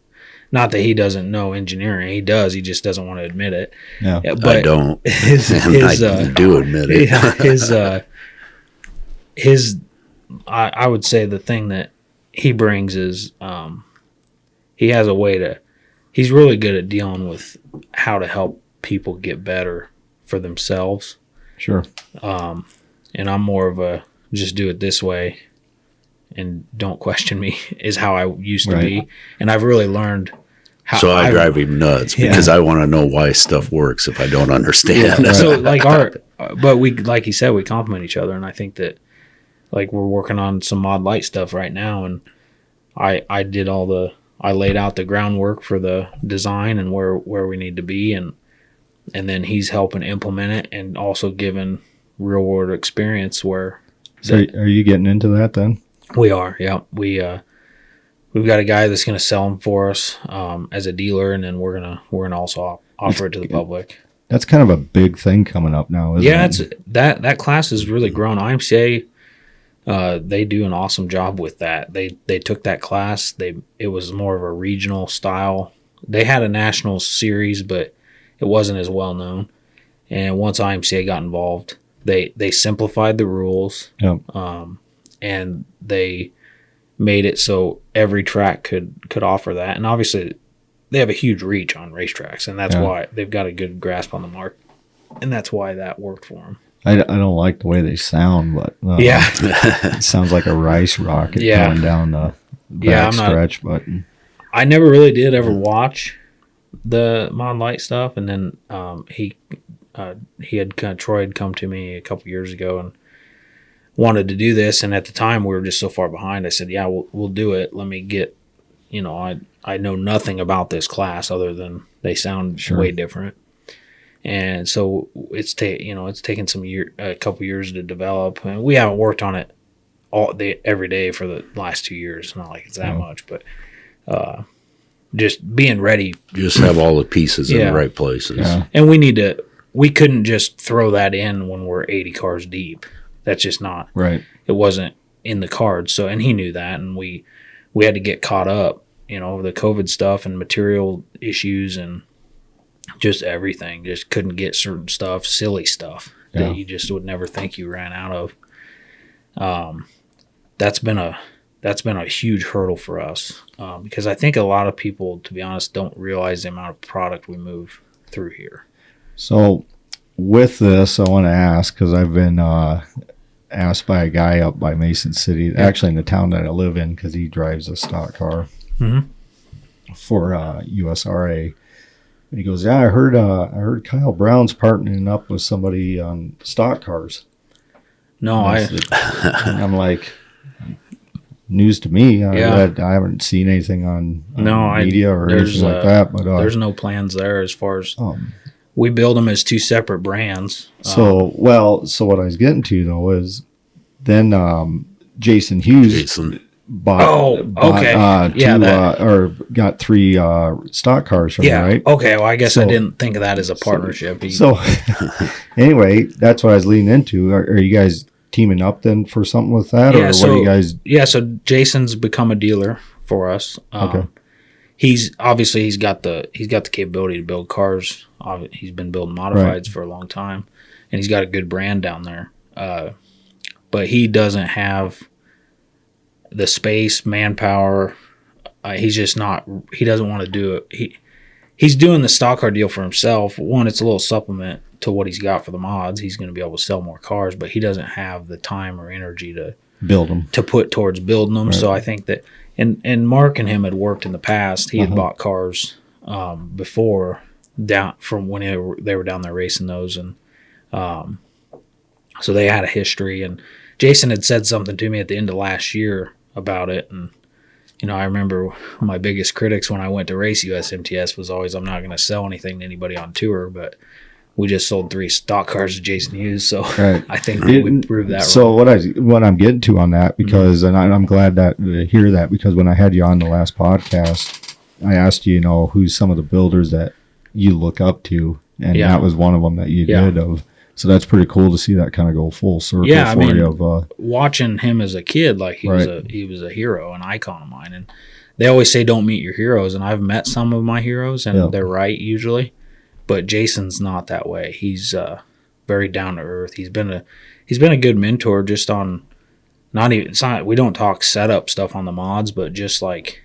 Not that he doesn't know engineering. He does. He just doesn't want to admit it. Yeah. But I don't. I do admit it. I would say the thing that he brings is he has a way to, he's really good at dealing with how to help people get better for themselves. Sure. And I'm more of a just do it this way and don't question me is how I used to be. And I've really learned how. So I drive him nuts because I want to know why stuff works if I don't understand. So like but we, like you said, we complement each other. And I think that like we're working on some mod light stuff right now. And I laid out the groundwork for the design and where we need to be. And then he's helping implement it and also giving real world experience where. So are you getting into that then? We are, yeah. We've got a guy that's going to sell them for us as a dealer, and then we're gonna also offer it to the public. That's kind of a big thing coming up now, isn't it? Yeah, that class has really grown. IMCA, they do an awesome job with that. They took that class. It was more of a regional style. They had a national series, but it wasn't as well known. And once IMCA got involved, they simplified the rules. Yep. And they made it so every track could offer that. And obviously, they have a huge reach on racetracks, and that's why they've got a good grasp on the market, and that's why that worked for them. I don't like the way they sound, but it sounds like a rice rocket going down the back stretch. But I never really did ever watch the Mod Light stuff, and then Troy had come to me a couple years ago, and wanted to do this, and at the time we were just so far behind. I said, "Yeah, we'll do it. Let me get, I know nothing about this class other than they sound way different." And so it's taken a couple years to develop, and we haven't worked on it every day for the last 2 years. Not like it's that much, but just being ready. Just have all the pieces in the right places. Yeah. And we couldn't just throw that in when we're 80 cars deep. That's just not right. It wasn't in the cards. So, and he knew that, and we had to get caught up, the COVID stuff and material issues and just everything. Just couldn't get certain stuff, silly stuff that you just would never think you ran out of. That's been a huge hurdle for us because I think a lot of people, to be honest, don't realize the amount of product we move through here. So with this, I want to ask, because I've been asked by a guy up by Mason City, actually in the town that I live in, because he drives a stock car for USRA. And he goes, "Yeah, I heard Kyle Brown's partnering up with somebody on stock cars." No, and I'm like, news to me. I haven't seen anything on media or anything like that. But there's no plans there as far as we build them as two separate brands. So what I was getting to though is then Jason Hughes got 3 stock cars from him, right? Okay. Well, I guess I didn't think of that as a partnership. So anyway, that's what I was leading into. Are you guys teaming up then for something with that, or what are you guys? Yeah. So Jason's become a dealer for us. Okay. He's got the capability to build cars. He's been building modifieds for a long time, and he's got a good brand down there. But he doesn't have the space, manpower. He's just not. He doesn't want to do it. He's doing the stock car deal for himself. One, it's a little supplement to what he's got for the mods. He's going to be able to sell more cars, but he doesn't have the time or energy to build them, to put towards building them. Right. So I think that, and Mark and him had worked in the past. He had bought cars before down from when they were down there racing those, and so they had a history. And Jason had said something to me at the end of last year about it, and I remember my biggest critics when I went to race USMTS was always, I'm not going to sell anything to anybody on tour, but we just sold 3 stock cars to Jason Hughes, so I think we proved that. So right. What I'm getting to on that, because and I'm glad to hear that, because when I had you on the last podcast, I asked you, who's some of the builders that you look up to, and that was one of them that you did of. So that's pretty cool to see that kind of go full circle for you. Watching him as a kid, like he was a hero, an icon of mine. And they always say don't meet your heroes, and I've met some of my heroes, and they're right usually. But Jason's not that way. He's very down to earth. He's been a good mentor, just on we don't talk setup stuff on the mods, but just like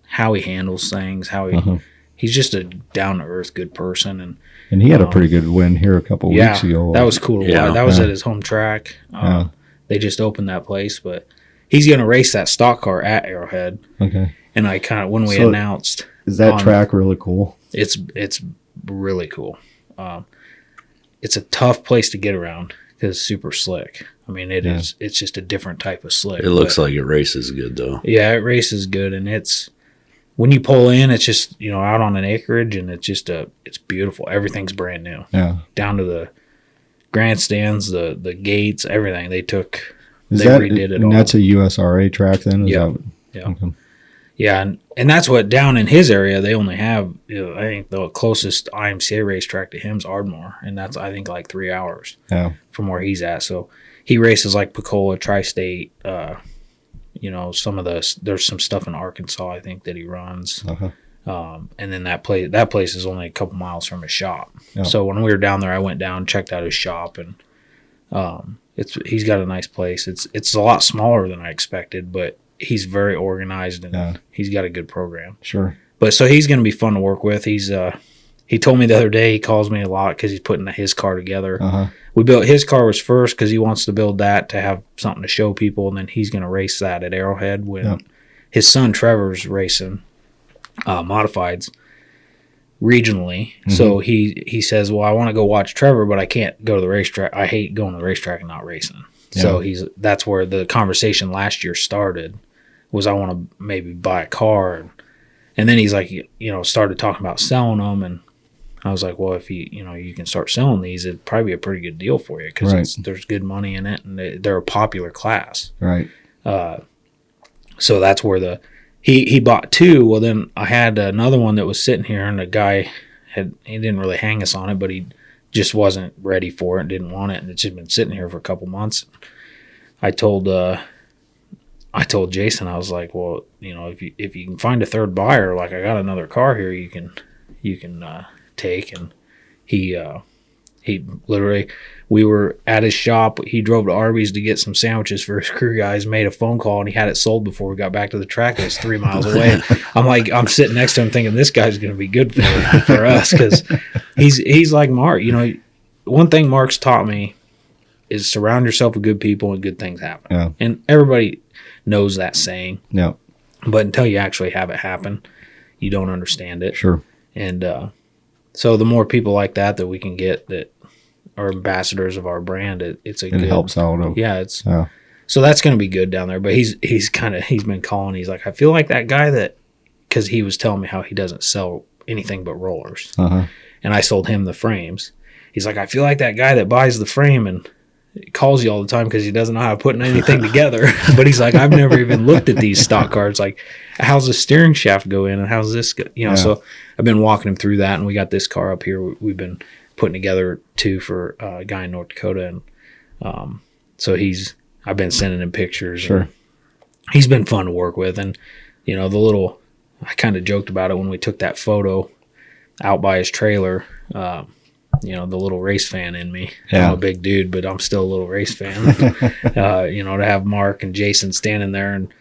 how he handles things, how he's just a down to earth good person. And he had a pretty good win here a couple weeks ago. That was cool. That was at his home track. They just opened that place, but he's going to race that stock car at Arrowhead. Okay. And I kind of, when we announced, is that track really cool? It's really cool. It's a tough place to get around because it's super slick. I mean, is. It's just a different type of slick. It looks like it races good though. Yeah, it races good, and it's. When you pull in, it's just, out on an acreage, and it's just it's beautiful. Everything's brand new. Yeah. Down to the grandstands, the gates, everything. They redid it all. And that's a USRA track then? Yeah. Okay. Yeah, and that's what, down in his area, they only have, I think the closest IMCA racetrack to him is Ardmore, and that's, I think, like 3 hours from where he's at. So he races like Pecola, Tri-State, there's some stuff in Arkansas, I think, that he runs. And then that place is only a couple miles from his shop. Yeah. So when we were down there, I went down, checked out his shop, and he's got a nice place. It's a lot smaller than I expected, but he's very organized, and he's got a good program. Sure. But so he's going to be fun to work with. He told me the other day, he calls me a lot because he's putting his car together. His car was first because he wants to build that to have something to show people, and then he's going to race that at Arrowhead when his son Trevor's racing modifieds regionally. So he says, well, I want to go watch Trevor, but I can't go to the racetrack. I hate going to the racetrack and not racing. So that's where the conversation last year started, was I want to maybe buy a car. And then he's like, started talking about selling them. And I was like, well, if you can start selling these, it'd probably be a pretty good deal for you, because there's good money in it, and they're a popular class. Right. So that's where he bought 2. Well, then I had another one that was sitting here, and the guy he didn't really hang us on it, but he just wasn't ready for it, didn't want it, and it's just been sitting here for a couple months. I told Jason, I was like, well, if you can find a third buyer, like I got another car here, you can take. And he literally, we were at his shop. He drove to Arby's to get some sandwiches for his crew guys, made a phone call, and he had it sold before we got back to the track. It was 3 miles away. I'm sitting next to him thinking, this guy's going to be good for us, because he's like Mark. One thing Mark's taught me is surround yourself with good people and good things happen. Yeah. And everybody knows that saying. Yeah. But until you actually have it happen, you don't understand it. Sure. And so the more people like that we can get that are ambassadors of our brand, it helps out. So that's going to be good down there. But he's been calling. He's like, I feel like that guy because he was telling me how he doesn't sell anything but rollers. Uh-huh. And I sold him the frames. He's like, I feel like that guy that buys the frame and calls you all the time because he doesn't know how to put anything together. But he's like, I've never even looked at these stock cars. Like, how's the steering shaft go in, and how's this go? So I've been walking him through that, and we got this car up here. We've been putting together 2 for a guy in North Dakota, and so I've been sending him pictures. Sure. He's been fun to work with, and I kind of joked about it when we took that photo out by his trailer. The little race fan in me. Yeah. I'm a big dude, but I'm still a little race fan. To have Mark and Jason standing there, and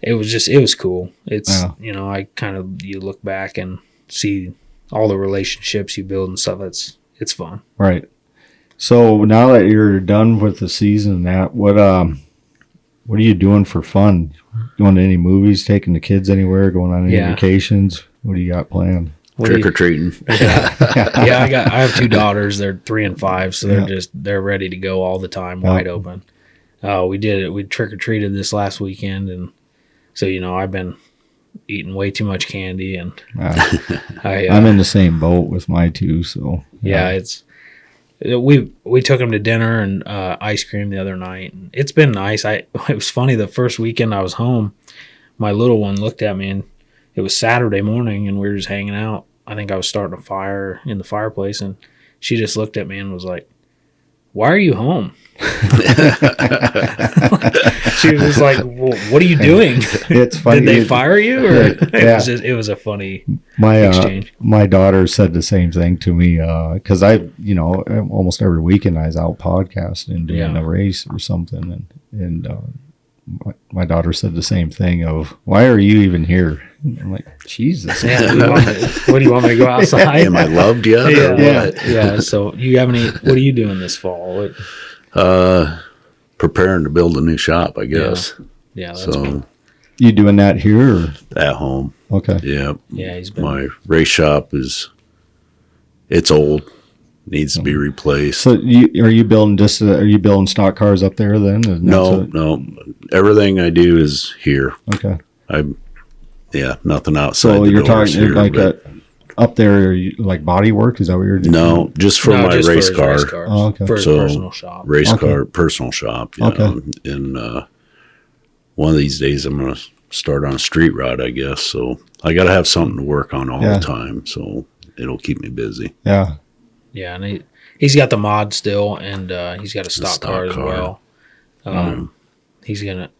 it was cool. It's, you look back and see all the relationships you build and stuff. It's fun. Right. So now that you're done with the season, what are you doing for fun? Going to any movies, taking the kids anywhere, going on any vacations? What do you got planned? Trick or treating. Yeah, I have 2 daughters. They're 3 and 5, so they're ready to go all the time, wide open. We did it. We trick or treated this last weekend, and so I've been eating way too much candy, and I'm in the same boat with my 2. So we took them to dinner and ice cream the other night, and it's been nice. It was funny, the first weekend I was home, my little one looked at me, and it was Saturday morning, and we were just hanging out. I think I was starting a fire in the fireplace, and she just looked at me and was like, why are you home? She was just like, well, what are you doing? It's funny. Did they fire you? Or it was a funny exchange. My daughter said the same thing to me, because almost every weekend I was out podcasting and doing a race or something, and my daughter said the same thing of, why are you even here? I'm like, Jesus. Yeah, what do you want me to go outside? Am I loved yet? Yeah. So what are you doing this fall? Preparing to build a new shop, I guess. Yeah, that's cool. You doing that here? Or? At home. Okay. Yeah. Yeah, my race shop it's old. Needs to be replaced. So are you building stock cars up there then? No. Everything I do is here. Okay. Nothing outside. So you're talking here, like up there, like body work? Is that what you're doing? No, just for my race car. Oh, okay. For his personal shop. Car, personal shop. And one of these days I'm going to start on a street rod, I guess. So I got to have something to work on all the time. So it'll keep me busy. Yeah. Yeah, and he's got the mod still, and he's got a stock car as well.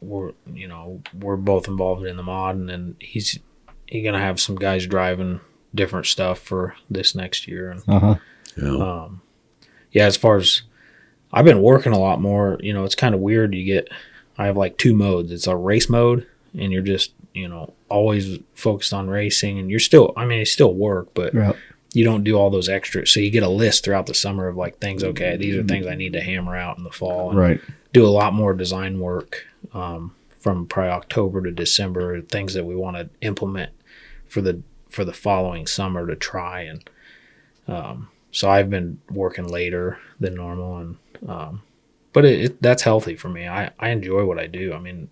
We're both involved in the mod, and then he's gonna have some guys driving different stuff for this next year. And, as far as I've been working a lot more, it's kind of weird. I have like 2 modes. It's a race mode, and you're just always focused on racing, and it's still work, but. Yeah. You don't do all those extras. So you get a list throughout the summer of like things, okay, these are things I need to hammer out in the fall. And right. Do a lot more design work from probably October to December, things that we want to implement for the following summer to try. And so I've been working later than normal. And but that's healthy for me. I enjoy what I do. I mean,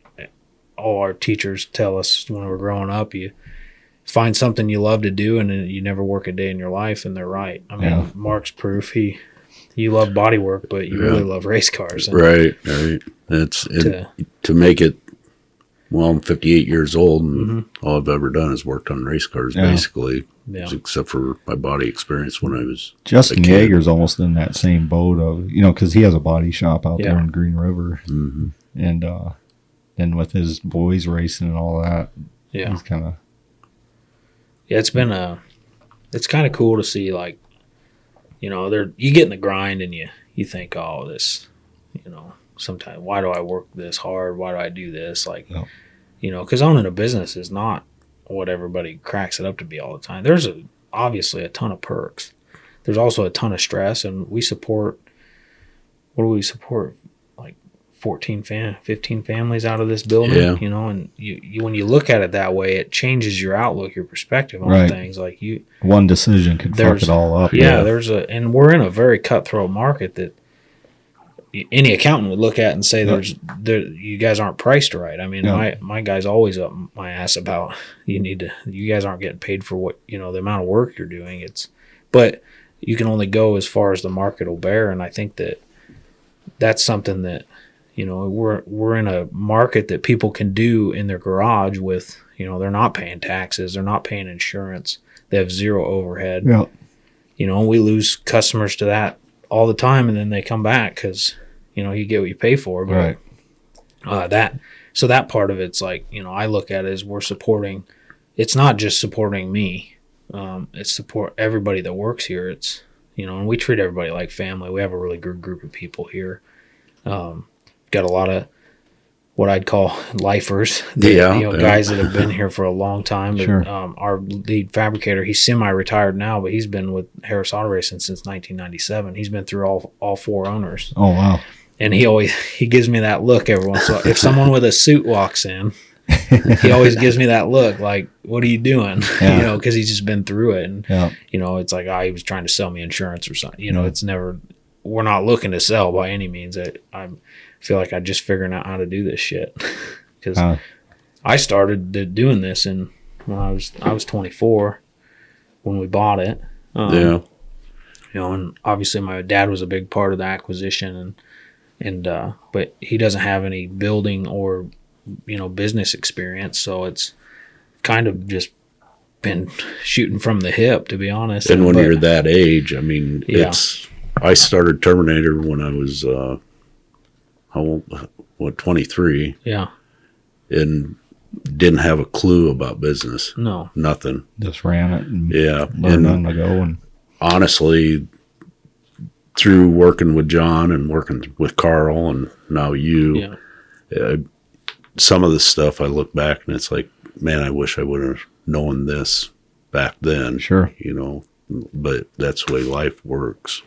all our teachers tell us when we're growing up, you find something you love to do and you never work a day in your life, and they're right. I mean, Mark's proof. You love body work, but you really love race cars. And right. That's to make it. Well, I'm 58 years old, and all I've ever done is worked on race cars, basically, except for my body experience when I was Justin Yeager's almost in that same boat of, because he has a body shop out there in Green River, and then with his boys racing and all that, he's kind of it's kind of cool to see, like, you get in the grind and you think, oh, this, sometimes, why do I work this hard? Why do I do this? Like, because owning a business is not what everybody cracks it up to be all the time. There's obviously a ton of perks. There's also a ton of stress, and we support, what do we support? Like 15 families out of this building, and you when you look at it that way, it changes your outlook, your perspective on things. Like one decision could fuck it all up. Yeah, and we're in a very cutthroat market that any accountant would look at and say, you guys aren't priced right. I mean, my guy's always up my ass about, you guys aren't getting paid for what, the amount of work you're doing. But you can only go as far as the market will bear. And I think that's something that, we're in a market that people can do in their garage with, they're not paying taxes. They're not paying insurance. They have zero overhead. Yeah. We lose customers to that all the time, and then they come back because you get what you pay for. But that part of it's like, I look at it as we're supporting. It's not just supporting me. It's support everybody that works here. It's and we treat everybody like family. We have a really good group of people here. Got a lot of what I'd call lifers. Guys that have been here for a long time. But, our lead fabricator, he's semi-retired now, but he's been with Harris Auto Racing since 1997. He's been through all four owners. Oh, wow. And he gives me that look every once in a while. If someone with a suit walks in, he always gives me that look like, what are you doing? Because he's just been through it. And, it's like, he was trying to sell me insurance or something. It's never, we're not looking to sell by any means. I feel like I'm just figuring out how to do this shit. Because I started doing this when I was 24 when we bought it. And obviously my dad was a big part of the acquisition, but he doesn't have any building or business experience, so it's kind of just been shooting from the hip, to be honest. And when you're that age, I mean, I started Terminator when I was 23. Yeah. And didn't have a clue about business. No. Nothing. Just ran it and learned on the go. And honestly, through working with John and working with Carl and now you, some of the stuff I look back and it's like, man, I wish I would have known this back then. Sure. But that's the way life works.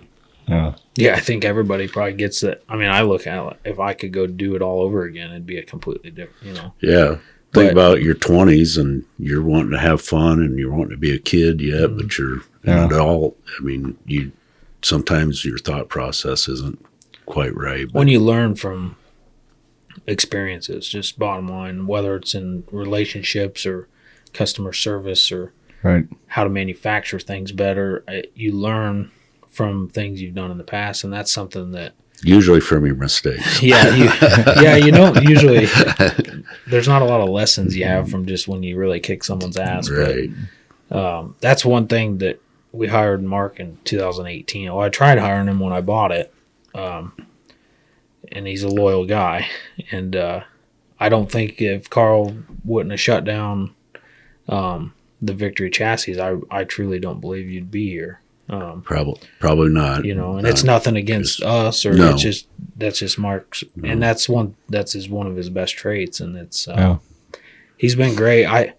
Yeah, I think everybody probably gets that. I mean, I look at it, if I could go do it all over again, it'd be a completely different, Yeah. Think about your 20s and you're wanting to have fun and you're wanting to be a kid yet, but you're an adult. I mean, sometimes your thought process isn't quite right. When you learn from experiences, just bottom line, whether it's in relationships or customer service or how to manufacture things better, you learn from things you've done in the past, and that's something that usually from your mistakes. Usually there's not a lot of lessons you have from just when you really kick someone's ass. Right. But that's one thing that we hired Mark in 2018. Well, I tried hiring him when I bought it, and he's a loyal guy. And I don't think if Carl wouldn't have shut down the Victory chassis, I truly don't believe you'd be here. Probably not. And it's nothing against us, or that's just Mark's, and that's one of his best traits, and it's he's been great.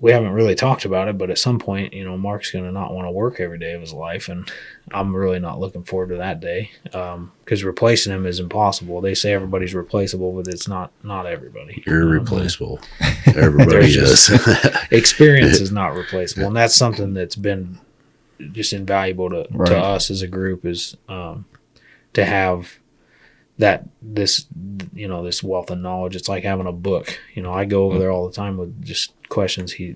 We haven't really talked about it, but at some point, Mark's going to not want to work every day of his life, and I'm really not looking forward to that day, because replacing him is impossible. They say everybody's replaceable, but it's not everybody. You're replaceable. Everybody is. Experience is not replaceable, and that's something that's been just invaluable to us as a group, is to have this wealth of knowledge. It's like having a book. I go over there all the time with just questions. He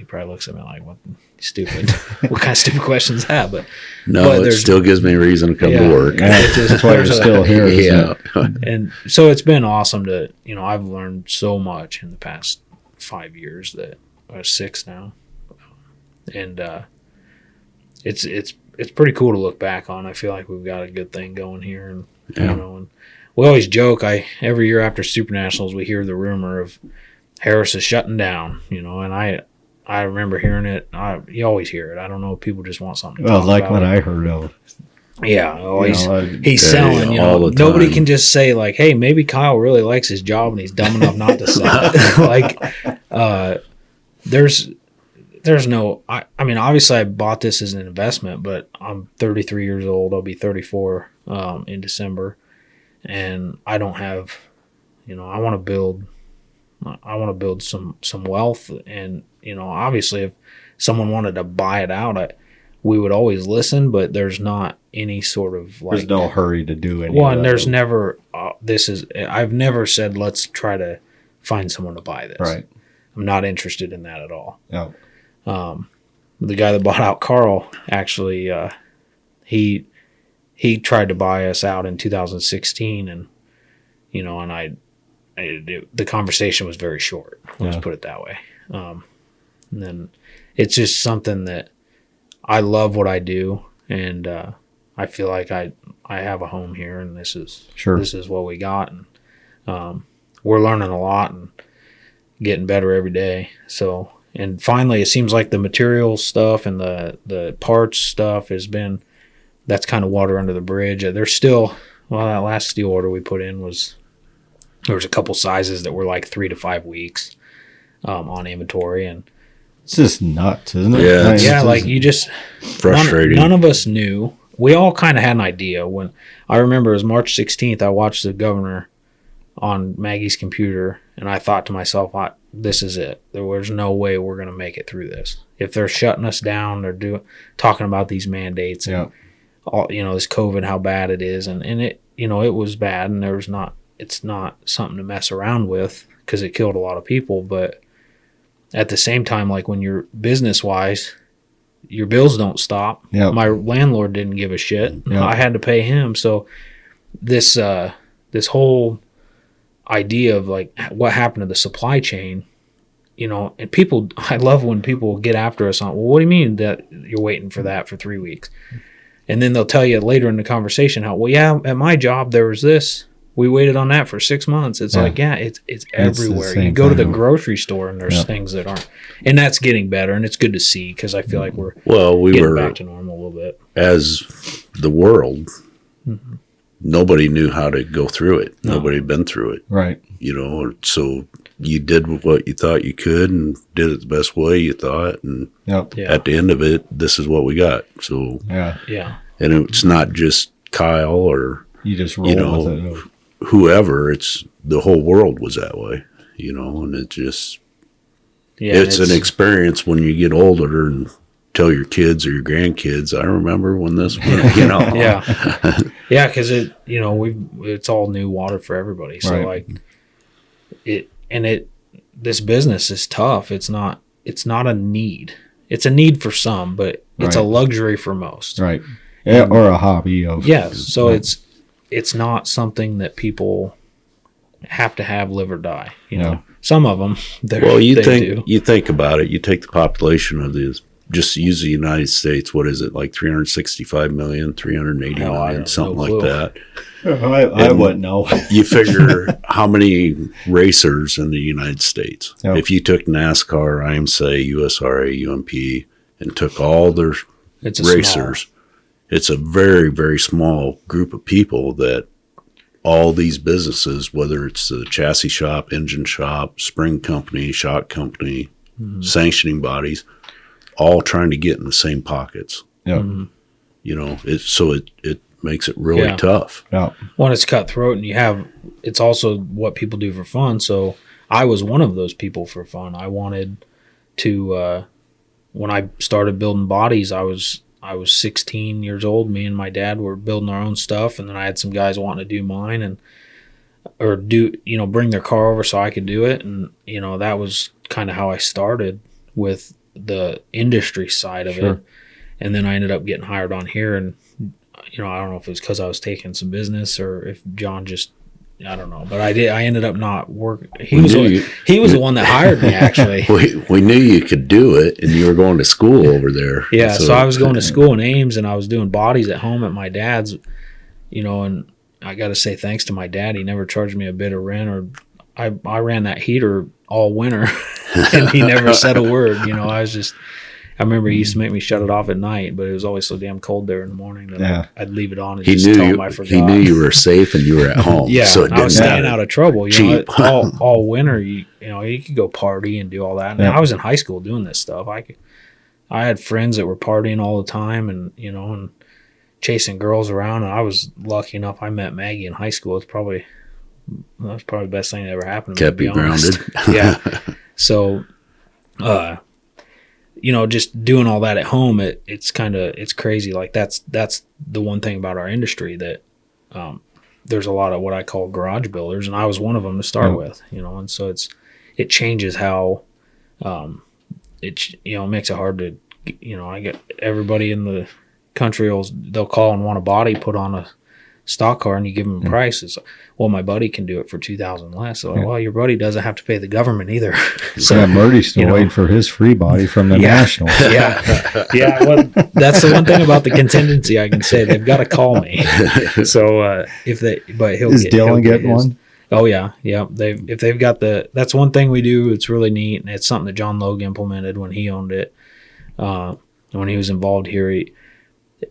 probably looks at me like, what stupid, what kind of stupid questions is that? But it still gives me a reason to come to work. That's why you're still here. Yeah. And so it's been awesome to, I've learned so much in the past 5 years or 6 now. And it's pretty cool to look back on. I feel like we've got a good thing going here. And, and we always joke, every year after Super Nationals, we hear the rumor of Harris is shutting down, and I remember hearing it. You always hear it. I don't know if people just want something to talk about. What I heard of. Yeah, he's selling. all the time. Nobody can just say like, "Hey, maybe Kyle really likes his job and he's dumb enough not to sell it." There's no. I mean, obviously, I bought this as an investment, but I'm 33 years old. I'll be 34 in December, and I don't have. I want to build. I want to build some wealth, and obviously, if someone wanted to buy it out, we would always listen. But there's not any sort of there's no hurry to do anything. Well, and there's never. I've never said let's try to find someone to buy this. Right. I'm not interested in that at all. No. The guy that bought out Carl actually, he tried to buy us out in 2016, and the conversation was very short. Let's put it that way. And then it's just something that I love what I do, and I feel like I have a home here, and this is what we got, and we're learning a lot and getting better every day. So. And finally, it seems like the material stuff and the parts stuff that's kind of water under the bridge. There's still, that last steel order we put in there was a couple sizes that were like 3 to 5 weeks on inventory. And it's just nuts, isn't it? Yeah. Yeah, like you just, frustrating. None of us knew. We all kind of had an idea. When I remember it was March 16th, I watched the governor on Maggie's computer, and I thought to myself, this is it. There's no way we're going to make it through this. If they're shutting us down, they're talking about these mandates and all, this COVID, how bad it is. And it, it was bad, and it's not something to mess around with because it killed a lot of people. But at the same time, like when you're business wise, your bills don't stop. Yep. My landlord didn't give a shit. Yep. I had to pay him. So this whole idea of like what happened to the supply chain, and people, I love when people get after us on, well, what do you mean that you're waiting for that for 3 weeks? And then they'll tell you later in the conversation how, well, yeah, at my job there was this, we waited on that for 6 months. It's like, it's everywhere. You go to the grocery store and there's things that aren't, and that's getting better, and it's good to see because I feel like we're getting back to normal a little bit. As the world, nobody knew how to go through it. No. Nobody had been through it. Right. So you did what you thought you could and did it the best way you thought. And at the end of it, this is what we got. So, yeah. And it's not just Kyle or, you just roll with it. Whoever, it's the whole world was that way, and it just, it's an experience when you get older and tell your kids or your grandkids, I remember when this went, Yeah, because it's all new water for everybody. So this business is tough. It's not a need. It's a need for some, but it's a luxury for most. Right. Yeah, or a hobby of. Yeah. So it's not something that people have to have, live or die. Some of them. You think about it. You take the population of this. Just use the United States. What is it, like 365 million, 380 million, something like that? I wouldn't know. You figure how many racers in the United States. Yep. If you took NASCAR, IMSA, USRA, UMP, and took all their racers, it's a very, very small group of people that all these businesses, whether it's the chassis shop, engine shop, spring company, shock company, sanctioning bodies, all trying to get in the same pockets. Yeah. It makes it really tough. Yeah. Well, it's cutthroat, and it's also what people do for fun. So I was one of those people for fun. I wanted to, when I started building bodies, I was I was 16 years old. Me and my dad were building our own stuff, and then I had some guys wanting to do mine or bring their car over so I could do it. And, that was kind of how I started with the industry side of it. And then I ended up getting hired on here. And, I don't know if it was because I was taking some business or if John just, I don't know. But I ended up not working. He was the one that hired me, actually. We knew you could do it, and you were going to school over there. Yeah, so I was going to school in Ames, and I was doing bodies at home at my dad's, and I got to say thanks to my dad. He never charged me a bit of rent, or I ran that heater all winter, and he never said a word. I remember he used to make me shut it off at night, but it was always so damn cold there in the morning that I'd leave it on and just tell him I forgot. He knew you were safe and you were at home. Yeah, so I was staying out of trouble. Cheap. All winter, you could go party and do all that. And I was in high school doing this stuff. I had friends that were partying all the time and chasing girls around. And I was lucky enough. I met Maggie in high school. That's probably the best thing that ever happened to me. Kept you grounded. Yeah. So, just doing all that at home, it's crazy. Like that's the one thing about our industry that there's a lot of what I call garage builders, and I was one of them to start with, and so it changes how it makes it hard to, I get everybody in the country they'll call and want a body put on a stock car, and you give them a price. It's like, well, my buddy can do it for $2,000 less. So, well, your buddy doesn't have to pay the government either. So Murdy's still waiting for his free body from the Nationals. Yeah. Well, that's the one thing about the contingency I can say. They've got to call me. So is Dylan getting one? Oh yeah. If they've got that's one thing we do. It's really neat, and it's something that John Logue implemented when he owned it. When he was involved here,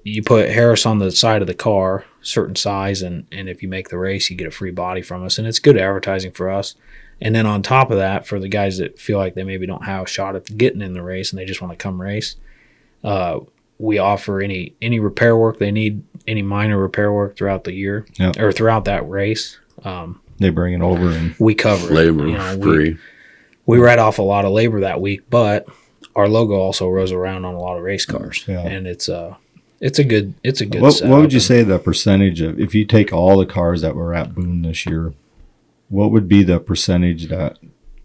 you put Harris on the side of the car, certain size, and if you make the race, you get a free body from us, and it's good advertising for us. And then on top of that, for the guys that feel like they maybe don't have a shot at getting in the race and they just want to come race, we offer any repair work they need, any minor repair work throughout the year or throughout that race. They bring it over and we cover labor free. We write off a lot of labor that week, but our logo also rolls around on a lot of race cars, and it's a good what would you say the percentage of, if you take all the cars that were at Boone this year, what would be the percentage that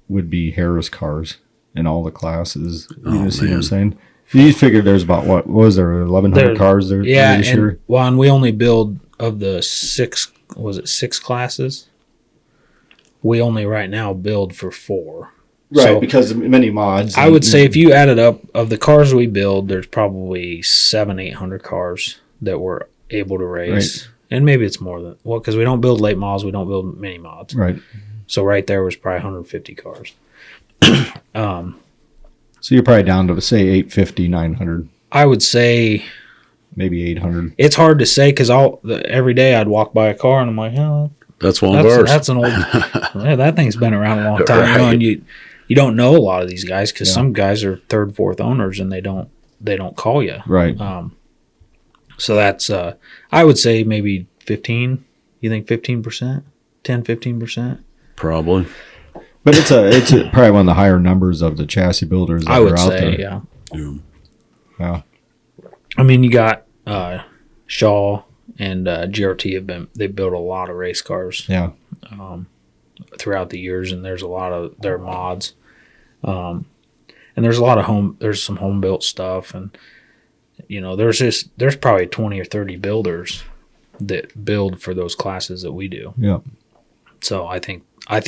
would be Harris cars in all the classes? You see what I'm saying? You figured there's about, what was there, 1,100 cars there this year? Well, and we only build of the six classes. We only right now build for 4. Right, so because of many mods. I would say if you added up of the cars we build, there's probably 700-800 cars that we're able to race. Right. And maybe it's more than, because we don't build late mods, we don't build mini mods. Right. So right there was probably 150 cars. So you're probably down to, say, 850, 900. I would say maybe 800. It's hard to say because every day I'd walk by a car and I'm like, oh, that's one of ours. That's an old. That thing's been around a long time. Right. And you don't know a lot of these guys because some guys are third, fourth owners and they don't call you. Right. So that's I would say maybe 15. You think 15%? 10-15%? Probably. But it's probably one of the higher numbers of the chassis builders that I would are out say, there. Yeah. I mean, you got Shaw and GRT they built a lot of race cars. Yeah. Throughout the years, and there's a lot of their mods, and there's a lot of there's some home built stuff, and there's probably 20 or 30 builders that build for those classes that we do. Yeah. So I think I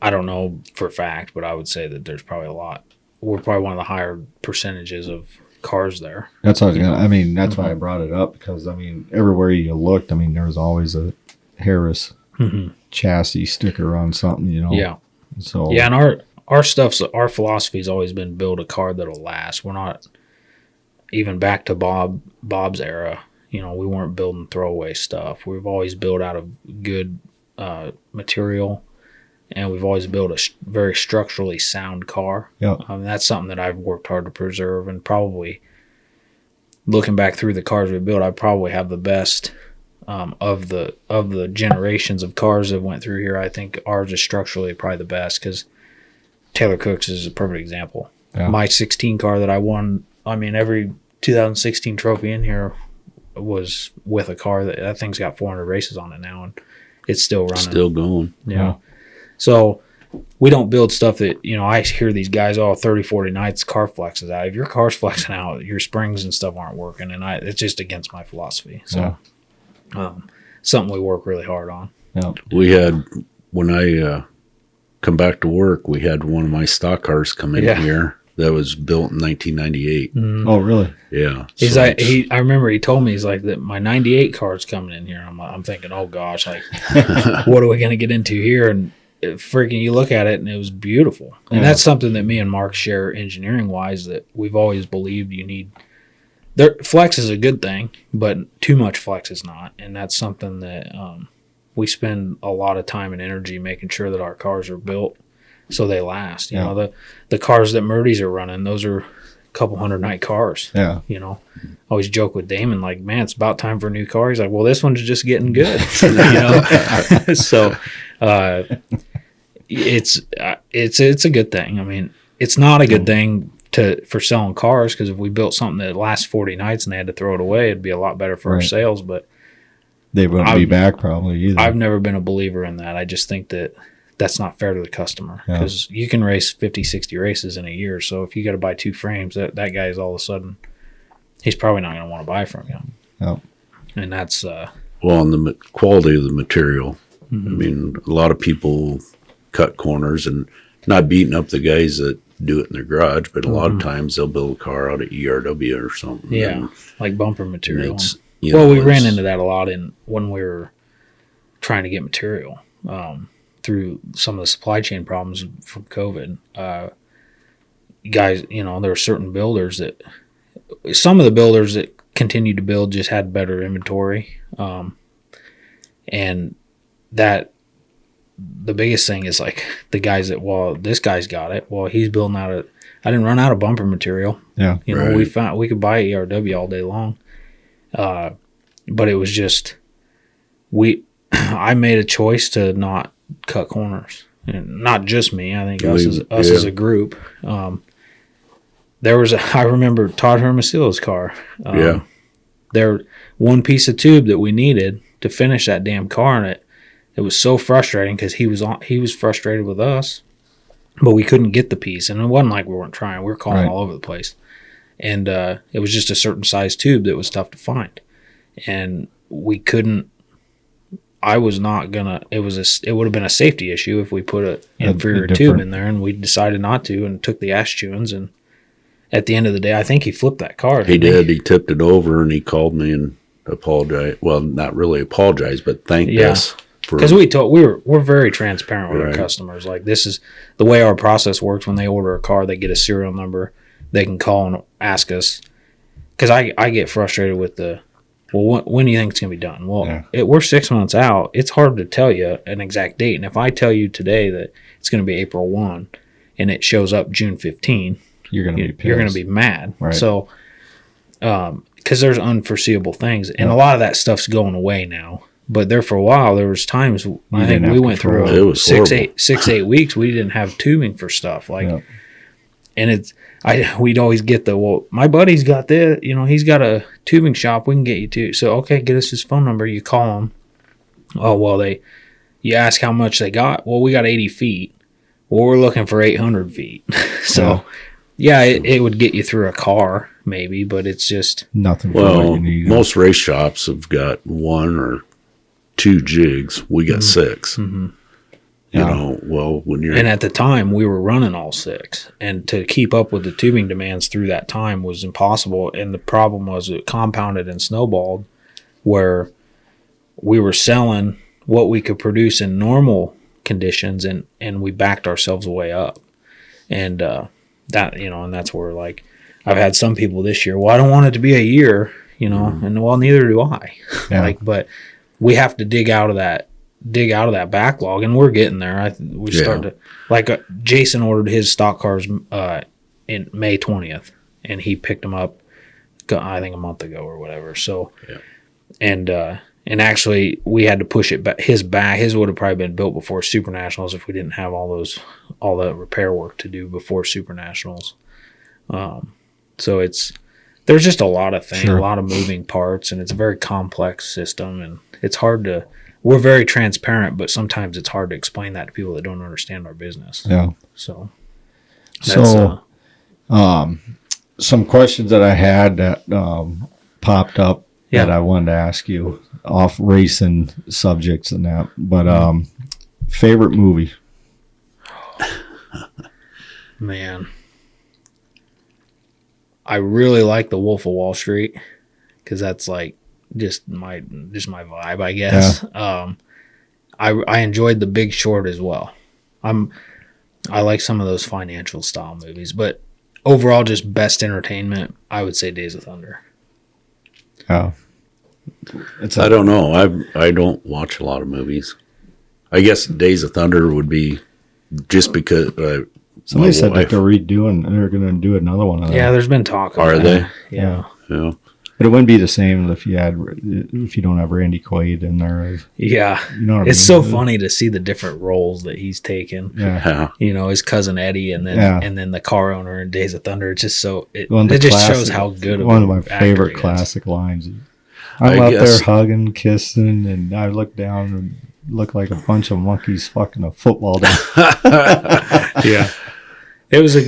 don't know for a fact, but I would say that there's probably a lot. We're probably one of the higher percentages of cars there. That's what that's why I brought it up, because everywhere you looked, there was always a Harris chassis sticker on something, Yeah. So and our philosophy's always been build a car that'll last. We're not even back to Bob's era. We weren't building throwaway stuff. We've always built out of good material, and we've always built a very structurally sound car. Yeah. That's something that I've worked hard to preserve, and probably looking back through the cars we built, I probably have the best of the generations of cars that went through here. I think ours is structurally probably the best, because Taylor Cook's is a perfect example. Yeah. My 16 car that I won, every 2016 trophy in here was with a car that thing's got 400 races on it now, and it's still running. Still going. Yeah. So we don't build stuff that, I hear these guys, 30, 40 nights, car flexes out. If your car's flexing out, your springs and stuff aren't working, and it's just against my philosophy. So something we work really hard on. Yeah. We had, when I come back to work, we had one of my stock cars come in here that was built in 1998. Oh, really? Yeah. He's So like, I remember he told me, he's like, that my 98 car's coming in here. I'm thinking, oh gosh, like, what are we going to get into here? And freaking, you look at it and it was beautiful. And that's something that me and Mark share engineering wise, that we've always believed you need. Flex is a good thing, but too much flex is not. And that's something that we spend a lot of time and energy making sure that our cars are built so they last. You know, the cars that Murdy's are running, those are a couple 100-night cars. Yeah. I always joke with Damon, like, man, it's about time for a new car. He's like, well, this one's just getting good. So it's a good thing. I mean, it's not a good thing for selling cars, because if we built something that lasts 40 nights and they had to throw it away, it'd be a lot better for our sales. But they wouldn't be back probably either. I've never been a believer in that. I just think that that's not fair to the customer, because you can race 50, 60 races in a year. So if you got to buy 2 frames, that guy is all of a sudden, he's probably not going to want to buy from you. Oh. And that's well, and the quality of the material. I mean, a lot of people cut corners, and not beating up the guys that do it in their garage, but a lot of times they'll build a car out of ERW or something. Yeah, like bumper material. We ran into that a lot when we were trying to get material through some of the supply chain problems from COVID. Guys, there were certain builders that, some of the builders that continued to build just had better inventory. And that, the biggest thing is like the guys that, well, this guy's got it. Well, he's building I didn't run out of bumper material. Yeah. We found we could buy ERW all day long. But it was just, I made a choice to not cut corners, and not just me. I think us as a group. I remember Todd Hermosillo's car. There, one piece of tube that we needed to finish that damn car, and it was so frustrating, because he was frustrated with us, but we couldn't get the piece. And it wasn't like we weren't trying. We were calling all over the place. And it was just a certain size tube that was tough to find. And we couldn't, I was not going to, it would have been a safety issue if we put an inferior tube in there, and we decided not to, and took the ash chewings. And at the end of the day, I think he flipped that car. He did. He tipped it over, and he called me and apologized. Well, not really apologized, but thanked us. Because we're very transparent with our customers. Like, this is the way our process works. When they order a car, they get a serial number. They can call and ask us. Because I get frustrated with when do you think it's going to be done? Well, we're 6 months out. It's hard to tell you an exact date. And if I tell you today that it's going to be April 1 and it shows up June 15, you're going to be pissed. You're going to be mad. Right. So, because there's unforeseeable things. And a lot of that stuff's going away now. But there for a while, there was times I think we went through 6-8 weeks. We didn't have tubing for stuff and we'd always get my buddy's got this. He's got a tubing shop. We can get you to. So okay, get us his phone number. You call him. Oh well, you ask how much they got. Well, we got 80 feet. Well, we're looking for 800 feet. So it would get you through a car maybe, but it's just nothing. Well, most race shops have got 1 or 2 jigs. We got 6. When you're... And at the time, we were running all 6. And to keep up with the tubing demands through that time was impossible. And the problem was it compounded and snowballed, where we were selling what we could produce in normal conditions, and we backed ourselves way up. And and that's where, like, I've had some people this year, well, I don't want it to be a year, and well, neither do I. But we have to dig out of that backlog, and we're getting there. We start to, Jason ordered his stock cars in May 20th, and he picked them up, I think, a month ago or whatever. So, and actually we had to push it back. His would have probably been built before Super Nationals if we didn't have all the repair work to do before Super Nationals. So there's just a lot of things, Sure. a lot of moving parts, and it's a very complex system, and it's hard to. We're very transparent, but sometimes it's hard to explain that to people that don't understand our business. Yeah. So, Some questions that I had that popped up Yeah. that I wanted to ask you off racing subjects and that. But favorite movie? man, I really like The Wolf of Wall Street because that's like just my vibe, I guess. I enjoyed The Big Short as well. I like some of those financial style movies, but overall, just best entertainment, I would say Days of Thunder. Oh, I don't know. I don't watch a lot of movies. I guess Days of Thunder would be just because somebody said that they're going to do another one of that. Yeah, there's been talk of Are that. they? Yeah. Yeah. But it wouldn't be the same if you don't have Randy Quaid in there. Yeah. You know what It's I mean? so funny to see the different roles that he's taken. Yeah. Yeah. You know, his cousin Eddie and then the car owner in Days of Thunder. It's just so it just shows how good one of my actor favorite he is. classic lines. I'm I out guess- there hugging, kissing, and I look down and look like a bunch of monkeys fucking a football down. Yeah. It was a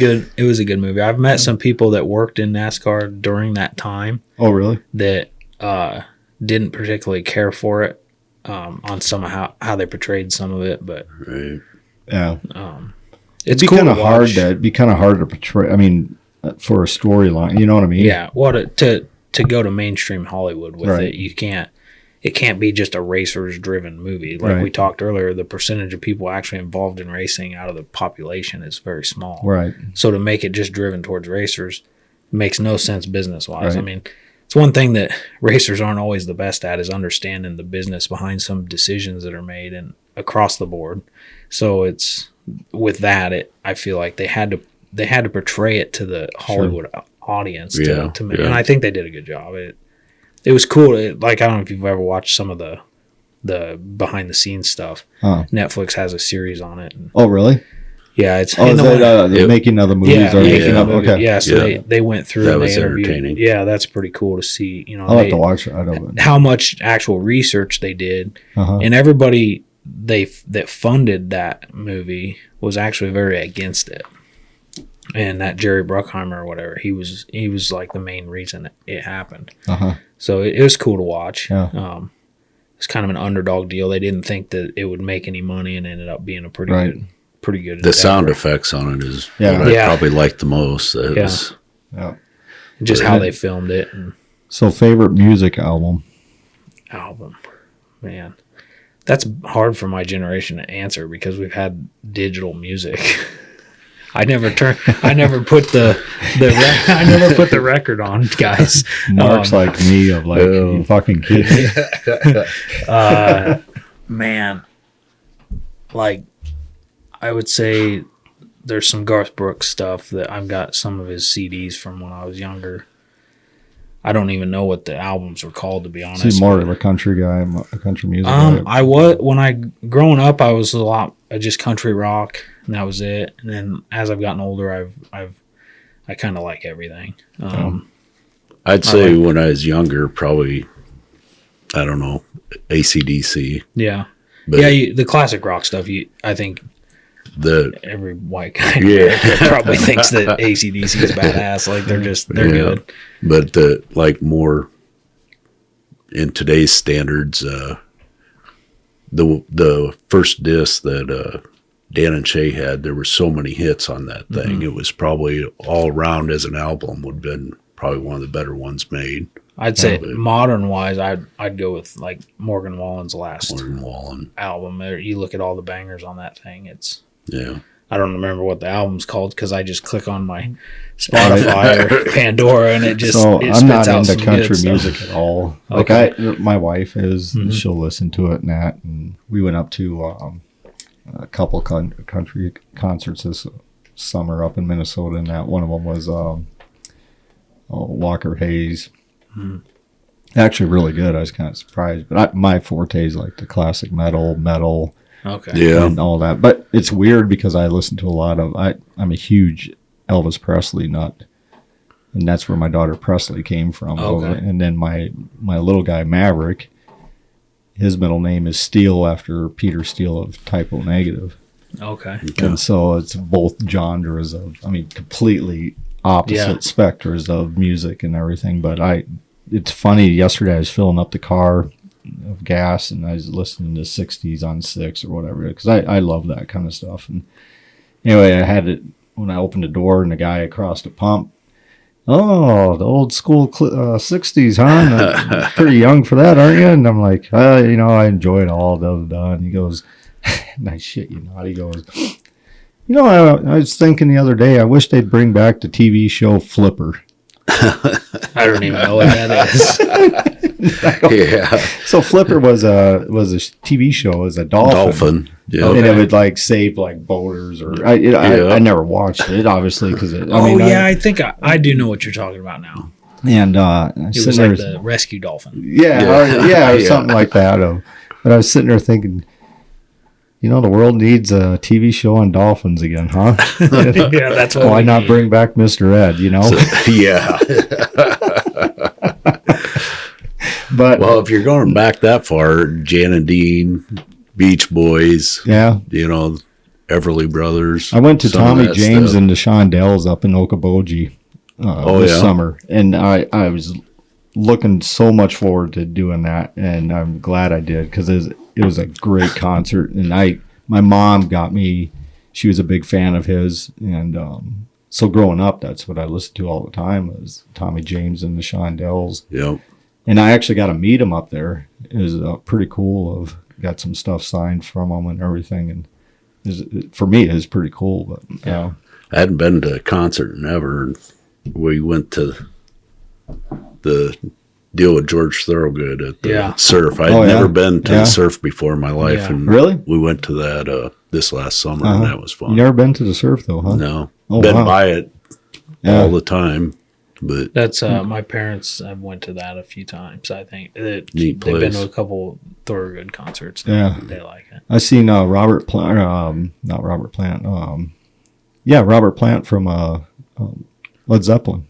good movie. I've met some people that worked in NASCAR during that time Oh, really? that didn't particularly care for it on some of how they portrayed some of it, but Right. Yeah. it's It'd be cool kind to of hard. watch. It'd be kind of hard to portray. I mean, for a storyline, you know what I mean? Yeah, to go to mainstream Hollywood with Right. it, it can't be just a racers driven movie. Like Right. we talked earlier, the percentage of people actually involved in racing out of the population is very small. Right. So to make it just driven towards racers makes no sense business wise. Right. I mean, it's one thing that racers aren't always the best at is understanding the business behind some decisions that are made and across the board. So it's with that, I feel like they had to portray it to the Hollywood audience Yeah, to make, yeah. and I think they did a good job. It was cool. Like I don't know if you've ever watched some of the behind the scenes stuff. Huh. Netflix has a series on it. And Oh, really? yeah, it's Oh, in is the that one- the making of the movies? yeah, or making making a of, movie. okay. Yeah, so Yeah. they went through That and was they interviewed. entertaining. Yeah, that's pretty cool to see. You know, I'll have to watch it. I don't. how much actual research they did, Uh-huh. and everybody that funded that movie was actually very against it. And that Jerry Bruckheimer or whatever, he was like the main reason it happened. Uh-huh. So it was cool to watch. Yeah. It's kind of an underdog deal. They didn't think that it would make any money, and ended up being a pretty Right. good. The sound endeavor. effects on it is Yeah. what I Yeah. probably liked the most. It Yeah. was- Yeah. Just how they filmed it and So, favorite music album? album, man. That's hard for my generation to answer because we've had digital music. I never put I never put the record on, guys. Mark's like me of like, Oh. you fucking kidding me? Man, like I would say there's some Garth Brooks stuff that I've got some of his CDs from when I was younger. I don't even know what the albums were called, to be honest. He's more of a country guy, a country music guy. I was growing up, I was a lot of just country rock, and that was it. And then as I've gotten older, I kind of like everything. I'd say when I was younger, probably, I don't know, AC/DC. Yeah, But the classic rock stuff. I think the every white guy in Yeah. America probably thinks that AC/DC is badass. Like they're Yeah. good. But the like more in today's standards, the first disc that Dan and Shay had, there were so many hits on that thing. Mm-hmm. It was probably all around as an album would have been probably one of the better ones made. I'd say but- modern wise, I'd go with like Morgan Wallen's last Morgan Wallen, album. You look at all the bangers on that thing. yeah. I don't remember what the album's called because I just click on my Spotify or Pandora and it just So it I'm spits not out into some good country stuff. music at all. Like Okay. my wife is, Mhm. she'll listen to it and that. And we went up to a couple country concerts this summer up in Minnesota, and that one of them was Walker Hayes. Mhm. Actually, really good. I was kind of surprised, but my forte is like the classic metal. Okay. Yeah. And all that. But it's weird because I listen to a lot of I'm a huge Elvis Presley nut. and that's where my daughter Presley came from. Okay. And then my little guy Maverick, his middle name is Steele after Peter Steele of Typo Negative. Okay. And so it's both genres of, completely opposite specters of music and everything. But it's funny, yesterday I was filling up the car of gas and I was listening to 60s on 6 or whatever, because I love that kind of stuff. And anyway, I had it when I opened the door and the guy across the pump, "Oh, the old school 60s, huh? Pretty young for that, aren't you?" And I'm like, I enjoy it all. And he goes, and I shit you not, he goes, I was thinking the other day, I wish they'd bring back the TV show Flipper. I don't even know what that is. Yeah. So Flipper was a TV show as a dolphin. Yeah. And it would like save like boaters or I never watched it obviously because I think I do know what you're talking about now. And it was like the rescue dolphin. Yeah, something like that. But I was sitting there thinking, the world needs a TV show on dolphins again, huh? Yeah, that's what. Why not bring back Mr. Ed? Yeah. But if you're going back that far, Jan and Dean, Beach Boys, Everly Brothers. I went to Tommy James stuff. and the Shondells up in Okoboji this summer, and I was looking so much forward to doing that, and I'm glad I did because it was a great concert. And my mom got me; she was a big fan of his, and so growing up, that's what I listened to all the time was Tommy James and the Shondells. Yep. And I actually got to meet him up there. It was pretty cool. Got some stuff signed from him and everything, and for me, it was pretty cool. But I hadn't been to a concert in ever. We went to the deal with George Thorogood at the Surf. I'd never been to the Surf before in my life, and really, we went to that this last summer, and that was fun. You never been to the Surf though, huh? No, been by it all the time. But that's my parents have went to that a few times. I think they've neat place. been to a couple Thorogood concerts. Yeah, they like it. I seen Robert Plant, not Robert Plant. Robert Plant from Led Zeppelin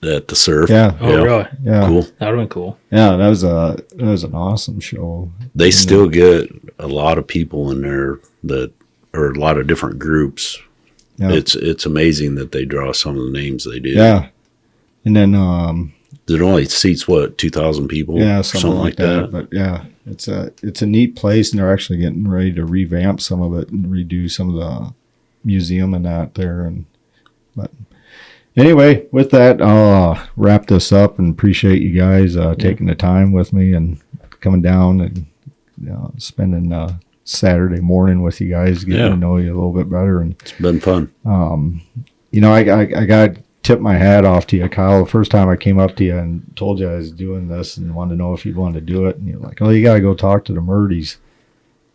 at the Surf. Yeah. Oh, really? Yeah. Cool. That would have been cool. Yeah, that was an awesome show. They still get a lot of people in there or a lot of different groups. Yeah. It's amazing that they draw some of the names they did. Yeah. And then it only seats 2,000 people? Yeah, something like that. But yeah, it's a neat place, and they're actually getting ready to revamp some of it and redo some of the museum and that there. But anyway, with that, I'll wrap this up and appreciate you guys taking the time with me and coming down and spending Saturday morning with you guys, getting to know you a little bit better. And it's been fun. I got tip my hat off to you, Kyle. The first time I came up to you and told you I was doing this and wanted to know if you'd want to do it, and you're like, "Oh, you got to go talk to the Murdies.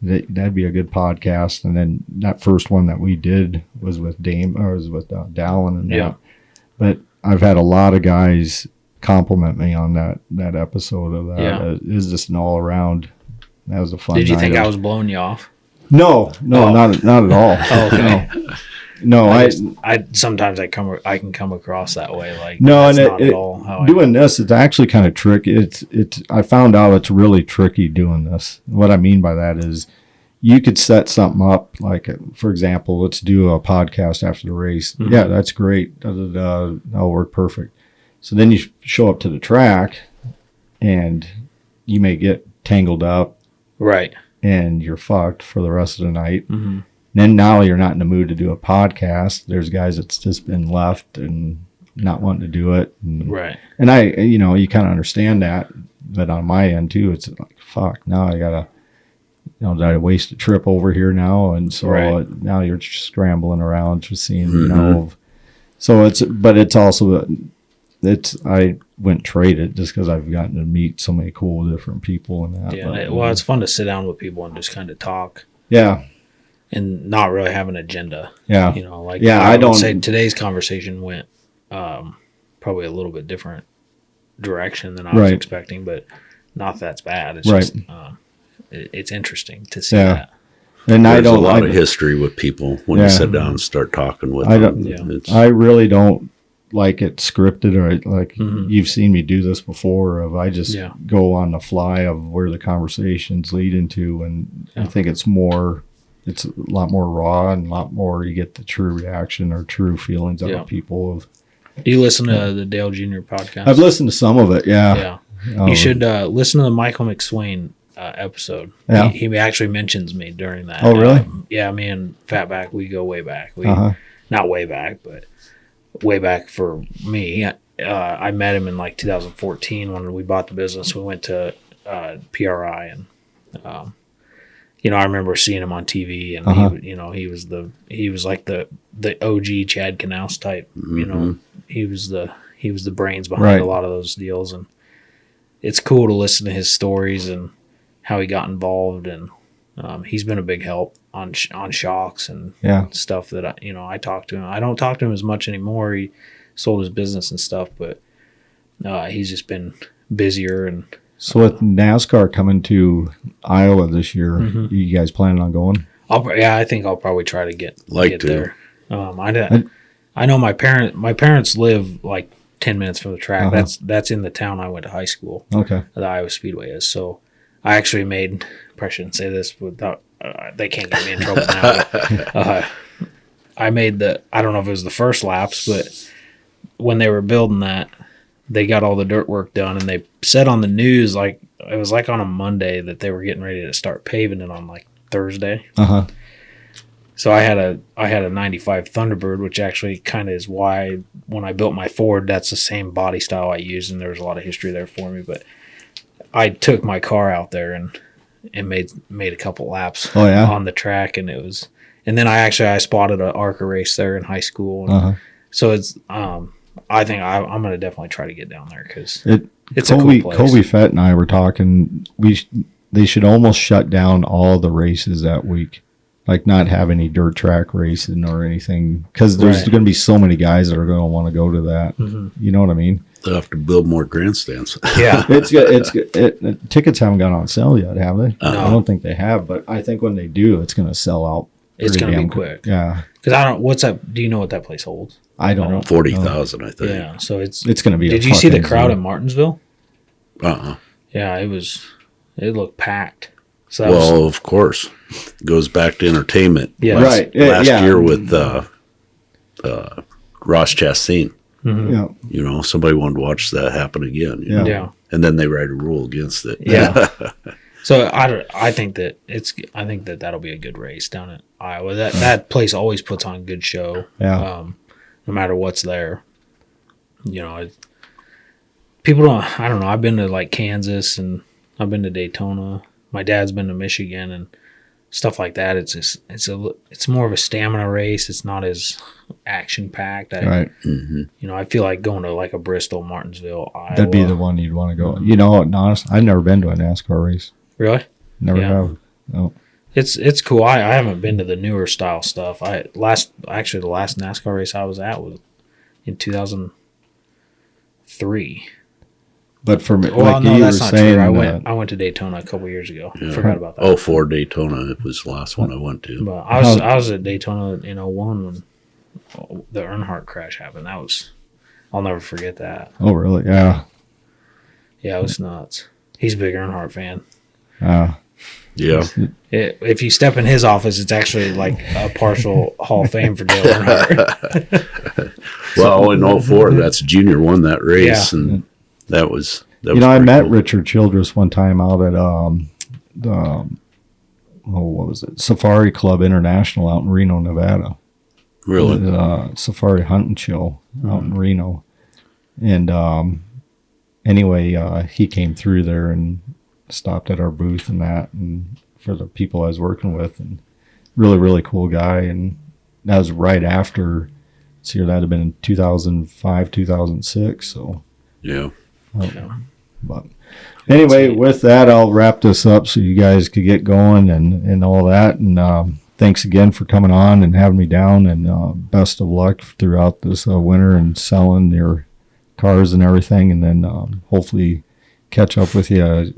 That'd be a good podcast." And then that first one that we did was with Dallin and that. But I've had a lot of guys compliment me on that episode of that. Yeah. It was just an all around. That was a fun. Did you think night. I was blowing you off? No, not at all. Oh, okay. No, I sometimes I can come across that way, like no, that's and not at all how doing this, it's actually kind of tricky. It's I found out it's really tricky doing this. What I mean by that is you could set something up, like for example, let's do a podcast after the race. Mm-hmm. Yeah, that's great. That'll work perfect. So then you show up to the track, and you may get tangled up, right? And you're fucked for the rest of the night. Mm-hmm. Then now you're not in the mood to do a podcast. There's guys that's just been left and not wanting to do it. And, right. And you kind of understand that. But on my end too, it's like, fuck, now I gotta, did I waste a trip over here now? And so now you're just scrambling around just seeing, so it's also, I wouldn't trade it just because I've gotten to meet so many cool different people and that. Yeah. Well, it's fun to sit down with people and just kind of talk. Yeah. And not really have an agenda. Yeah. I don't say today's conversation went probably a little bit different direction than I was expecting, but not that's bad. It's just it's interesting to see that. And there's a lot of history with people when you sit down and start talking with them. I really don't like it scripted, or like you've seen me do this before, of I just go on the fly of where the conversation's leading to, and I think it's a lot more raw and a lot more, you get the true reaction or true feelings out of people. Do you listen to the Dale Jr. podcast? I've listened to some of it, yeah. You should listen to the Michael McSwain episode. Yeah. He actually mentions me during that. Oh, really? Yeah, me and Fatback, we go way back. Not way back, but way back for me. I met him in like 2014 when we bought the business. We went to PRI, and I remember seeing him on TV, and he was like the OG Chad Knaus type. He was the brains behind a lot of those deals, and it's cool to listen to his stories and how he got involved, and he's been a big help on shocks and stuff that I talk to him. I don't talk to him as much anymore. He sold his business and stuff, but he's just been busier. And so with NASCAR coming to Iowa this year, you guys planning on going? I think I'll probably try to get there. I know my parents live like 10 minutes from the track. That's in the town I went to high school. Okay. The Iowa Speedway is. So I actually made, probably shouldn't say this without, they can't get me in trouble now. But, I made I don't know if it was the first laps, but when they were building that, they got all the dirt work done, and they said on the news, like it was like on a Monday, that they were getting ready to start paving it on like Thursday. So I had a 95 Thunderbird, which actually kind of is why when I built my Ford, that's the same body style I used, and there was a lot of history there for me. But I took my car out there and made a couple laps on the track, and then I spotted an ARCA race there in high school. And so it's I think I'm going to definitely try to get down there because it's a cool place. Kobe Fett and I were talking. They should almost shut down all the races that week. Like not have any dirt track racing or anything, because there's going to be so many guys that are going to want to go to that. You know what I mean? They'll have to build more grandstands. Yeah, tickets haven't gone on sale yet, have they? No. I don't think they have, but I think when they do, it's going to sell out. It's going to be quick. Yeah, because I don't. What's up? Do you know what that place holds? I don't. 40,000, I think. Yeah, so it's going to be. Did you see the crowd in Martinsville? Yeah, it looked packed. So of course, it goes back to entertainment. Yeah, last year with Ross Chastain. Yeah, somebody wanted to watch that happen again. Yeah, and then they write a rule against it. Yeah. So I think that that'll be a good race down in Iowa. That place always puts on a good show. Yeah. No matter what's there, people don't. I don't know. I've been to like Kansas, and I've been to Daytona. My dad's been to Michigan and stuff like that. It's more of a stamina race. It's not as action packed. Right. I feel like going to like a Bristol, Martinsville, Iowa. That'd be the one you'd want to go. Honestly, I've never been to a NASCAR race. Really? Never have. No. It's cool. I haven't been to the newer style stuff. The last NASCAR race I was at was in 2003. But for me, that's not true. I went to Daytona a couple years ago. Yeah. Forgot about that. For Daytona, it was the last one I went to. But I was at Daytona in 2001 when the Earnhardt crash happened. I'll never forget that. Oh, really? Yeah. Yeah, it was nuts. He's a big Earnhardt fan. Yeah. If you step in his office, it's actually like a partial Hall of Fame for Dale Earnhardt. Well, in 2004, that's Junior won that race, and that was I met cool. Richard Childress one time out at what was it? Safari Club International out in Reno, Nevada. Really? Safari Hunting Show out in Reno. And anyway, he came through there and stopped at our booth and for the people I was working with, and really, really cool guy. And that was right after, that'd have been in 2005, 2006. So yeah. But anyway, with that, I'll wrap this up so you guys could get going and all that. And thanks again for coming on and having me down. And best of luck throughout this winter and selling your cars and everything. And then hopefully catch up with you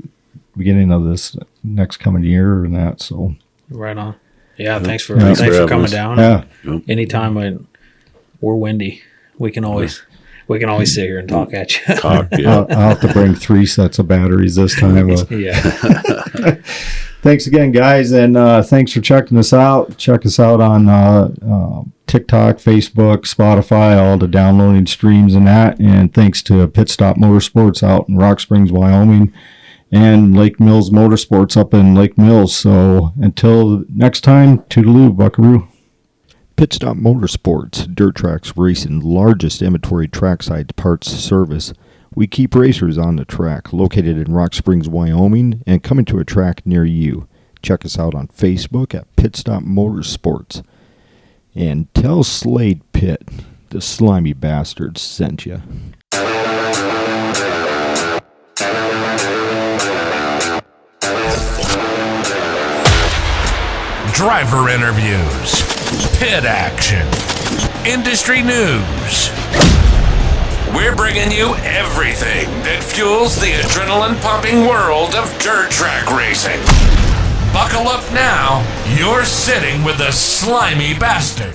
beginning of this next coming year and that. So right on. Yeah, thanks for coming down. Yeah. Anytime we're windy, we can always We can always sit here and talk at you. Talk, yeah. I'll have to bring 3 sets of batteries this time. Yeah. Thanks again, guys, and thanks for checking us out. Check us out on TikTok, Facebook, Spotify, all the downloading streams and that. And thanks to Pit Stop Motorsports out in Rock Springs, Wyoming, and Lake Mills Motorsports up in Lake Mills. So until next time, toodaloo, buckaroo. Pit Stop Motorsports, Dirt Tracks Racing, largest inventory trackside parts service. We keep racers on the track, located in Rock Springs, Wyoming, and coming to a track near you. Check us out on Facebook at Pit Stop Motorsports. And tell Slade Pitt the slimy bastards sent you. Driver interviews, pit action, industry news. We're bringing you everything that fuels the adrenaline-pumping world of dirt track racing. Buckle up now. You're sitting with the slimy bastard.